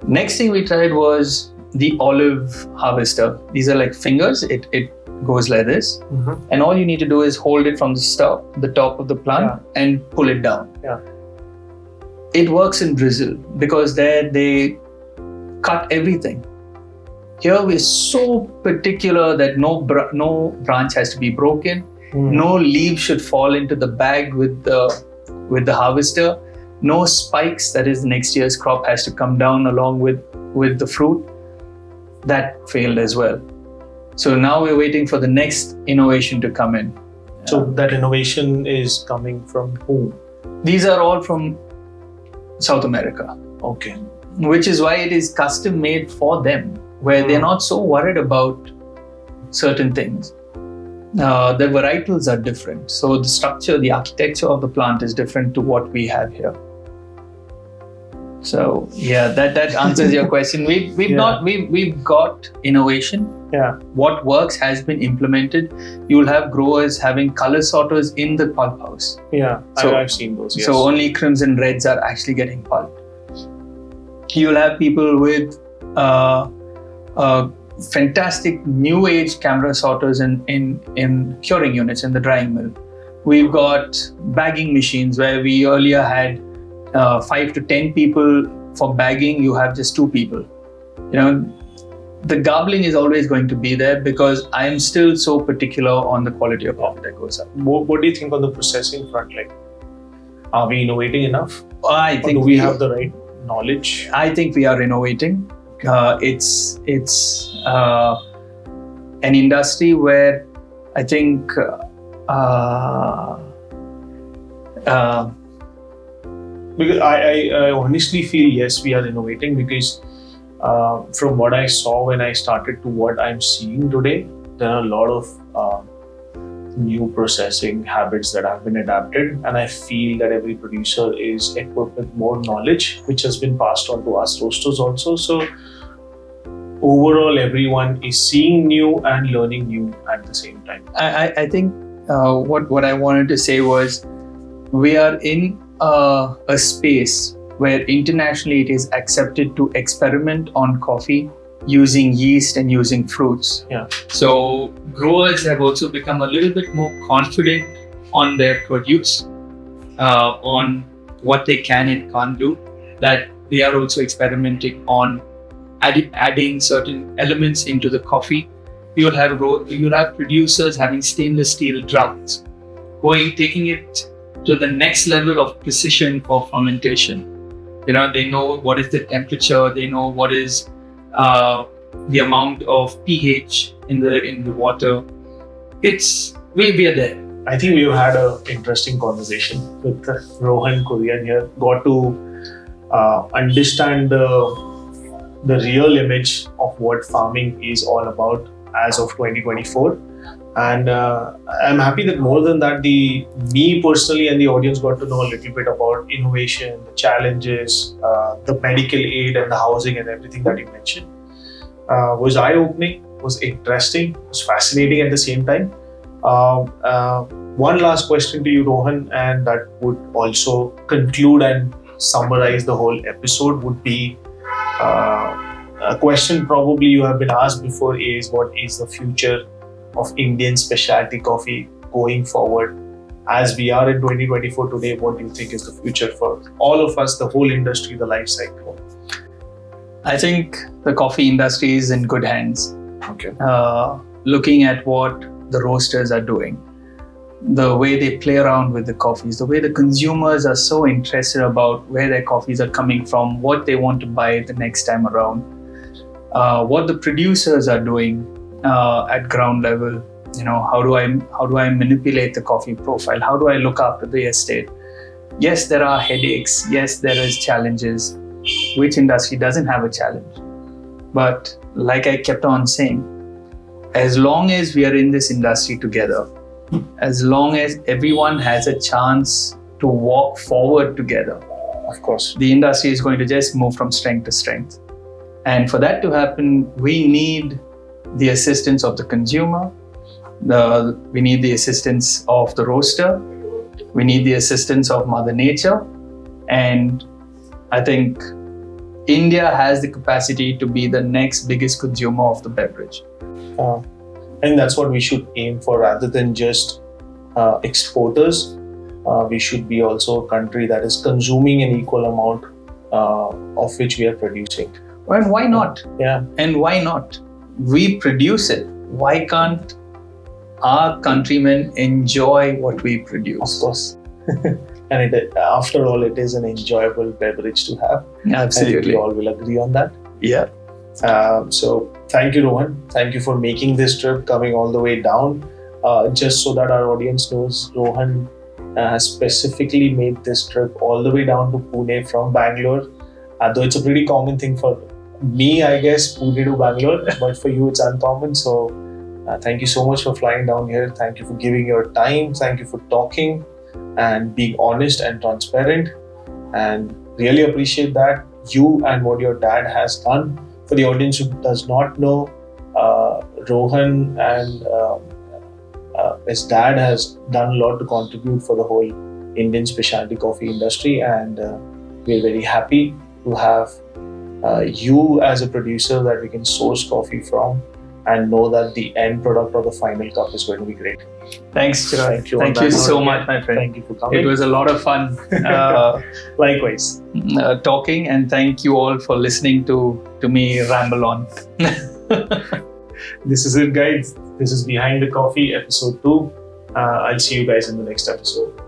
Next thing we tried was the olive harvester. These are like fingers. It goes like this. Mm-hmm. And all you need to do is hold it from the top of the plant and pull it down. Yeah. It works in Brazil because there they cut everything. Here we're so particular that no branch has to be broken. No leaves should fall into the bag with the harvester. No spikes, that is the next year's crop, has to come down along with the fruit. That failed as well. So now we're waiting for the next innovation to come in. So that innovation is coming from whom? These are all from South America. Okay. Which is why it is custom made for them, where they're not so worried about certain things. The varietals are different. So the structure, the architecture of the plant is different to what we have here. So yeah, that answers your question. We've got innovation. Yeah. What works has been implemented. You'll have growers having color sorters in the pulp house. Yeah, So- I've seen those. Yes. So only crimson reds are actually getting pulped. You'll have people with fantastic new age camera sorters in curing units in the drying mill. We've got bagging machines where we earlier had 5 to 10 people for bagging. You have just 2 people. The garbling is always going to be there because I'm still so particular on the quality of coffee that goes up. What do you think on the processing front? Like, are we innovating enough? I Or think do we have the right knowledge? I think we are innovating. It's an industry where I think Because I honestly feel yes, we are innovating because from what I saw when I started to what I'm seeing today, there are a lot of new processing habits that have been adapted, and I feel that every producer is equipped with more knowledge, which has been passed on to us roasters also. So overall, everyone is seeing new and learning new at the same time. I think what I wanted to say was we are in a space where internationally it is accepted to experiment on coffee using yeast and using fruits. Yeah. So growers have also become a little bit more confident on their produce, on what they can and can't do, that they are also experimenting on adding certain elements into the coffee. You'll have producers having stainless steel drums, taking it to the next level of precision for fermentation. They know what is the temperature, they know what is the amount of pH in the water. We are there. I think we've had an interesting conversation with Rohan Kuriyan here. Got to understand the real image of what farming is all about as of 2024. And I'm happy that more than that, me personally and the audience got to know a little bit about innovation, the challenges, the medical aid and the housing and everything that you mentioned. Was eye-opening, was interesting, was fascinating at the same time. One last question to you, Rohan, and that would also conclude and summarize the whole episode, would be a question probably you have been asked before, is what is the future of Indian specialty coffee going forward? As we are in 2024 today, what do you think is the future for all of us, the whole industry, the life cycle? I think the coffee industry is in good hands. Okay. Looking at what the roasters are doing, the way they play around with the coffees, the way the consumers are so interested about where their coffees are coming from, what they want to buy the next time around, what the producers are doing at ground level. How do I manipulate the coffee profile? How do I look after the estate? Yes, there are headaches. Yes, there is challenges. Which industry doesn't have a challenge? But like I kept on saying, as long as we are in this industry together, as long as everyone has a chance to walk forward together, of course, the industry is going to just move from strength to strength. And for that to happen, we need the assistance of the consumer, we need the assistance of the roaster, we need the assistance of Mother Nature, and I think India has the capacity to be the next biggest consumer of the beverage. And that's what we should aim for, rather than just exporters. We should be also a country that is consuming an equal amount of which we are producing. And why not? Yeah. And why not? We produce it. Why can't our countrymen enjoy what we produce? Of course. And after all, it is an enjoyable beverage to have. Absolutely. I think we all will agree on that. Yeah. So thank you, Rohan. Thank you for making this trip, coming all the way down. Just so that our audience knows, Rohan has specifically made this trip all the way down to Pune from Bangalore. Though it's a pretty common thing for me, I guess, Pune to Bangalore, but for you it's uncommon. So thank you so much for flying down here. Thank you for giving your time. Thank you for talking and being honest and transparent. And really appreciate that, you and what your dad has done. For the audience who does not know, Rohan and his dad has done a lot to contribute for the whole Indian specialty coffee industry, and we're very happy to have you as a producer that we can source coffee from and know that the end product or the final cup is going to be great. Thanks, Chirag. Thank you. Thank you so much, my friend. Thank you for coming. It was a lot of fun. Likewise. Talking, and thank you all for listening to me ramble on. This is it, guys. This is Behind the Coffee, episode 2. I'll see you guys in the next episode.